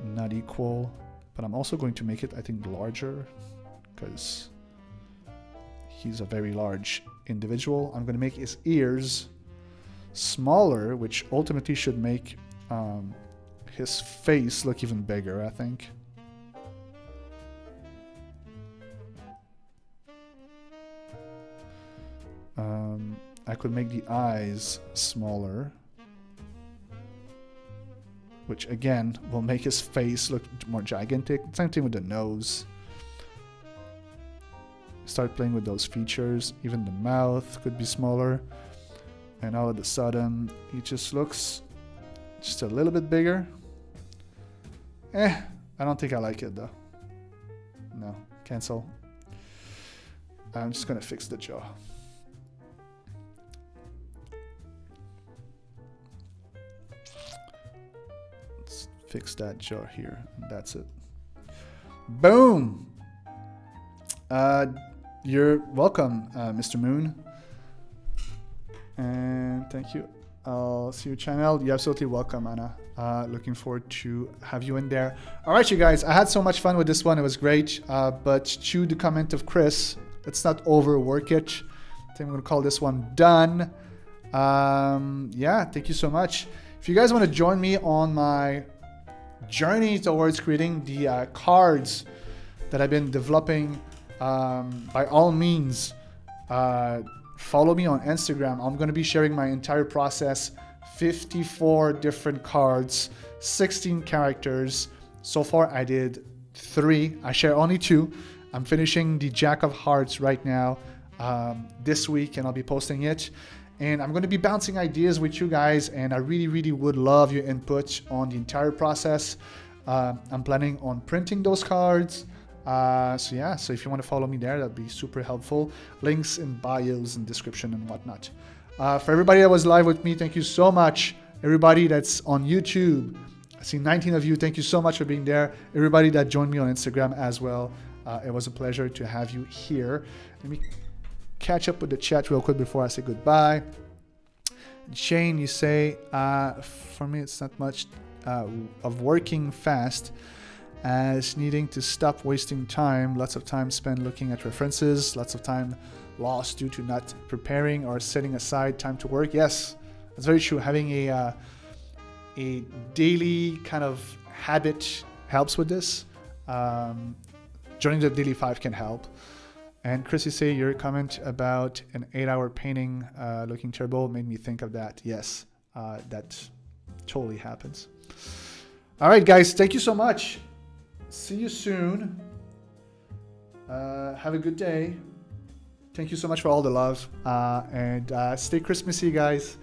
not equal, but I'm also going to make it, I think, larger because he's a very large individual. I'm going to make his ears smaller, which ultimately should make his face look even bigger, I think. I could make the eyes smaller, which again will make his face look more gigantic. Same thing with the nose. Start playing with those features. Even the mouth could be smaller. And all of a sudden, he just looks just a little bit bigger. I don't think I like it though. No, cancel. I'm just gonna fix the jaw. Let's fix that jaw here. And that's it. Boom! You're welcome, Mr. Moon. And thank you. I'll see your channel. You're absolutely welcome, Anna. Looking forward to have you in there. All right, you guys. I had so much fun with this one. It was great. But to the comment of Chris, let's not overwork it. I think I'm going to call this one done. Yeah, thank you so much. If you guys want to join me on my journey towards creating the cards that I've been developing, by all means, follow me on Instagram. I'm going to be sharing my entire process. 54 different cards, 16 characters. So far I did 3. I share only 2. I'm finishing the Jack of Hearts right now this week, and I'll be posting it. And I'm going to be bouncing ideas with you guys, and I really would love your input on the entire process. I'm planning on printing those cards. So yeah, so if you want to follow me there, that'd be super helpful. Links in bios and description and whatnot. For everybody that was live with me, thank you so much. Everybody that's on YouTube, I see 19 of you. Thank you so much for being there. Everybody that joined me on Instagram as well. It was a pleasure to have you here. Let me catch up with the chat real quick before I say goodbye. Shane, you say, for me, it's not much of working fast as needing to stop wasting time. Lots of time spent looking at references, lots of time lost due to not preparing or setting aside time to work. Yes, that's very true. Having a daily kind of habit helps with this. Joining the daily 5 can help. And Chris, you say your comment about an 8-hour painting looking terrible made me think of that. Yes, that totally happens. All right, guys, thank you so much. See you soon. Have a good day. Thank you so much for all the love. And stay Christmassy, guys.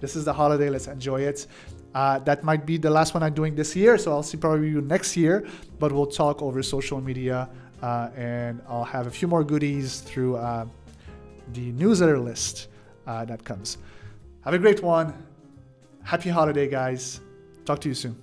This is the holiday. Let's enjoy it. That might be the last one I'm doing this year, so I'll see probably you next year. But we'll talk over social media, and I'll have a few more goodies through the newsletter list that comes. Have a great one. Happy holiday, guys. Talk to you soon.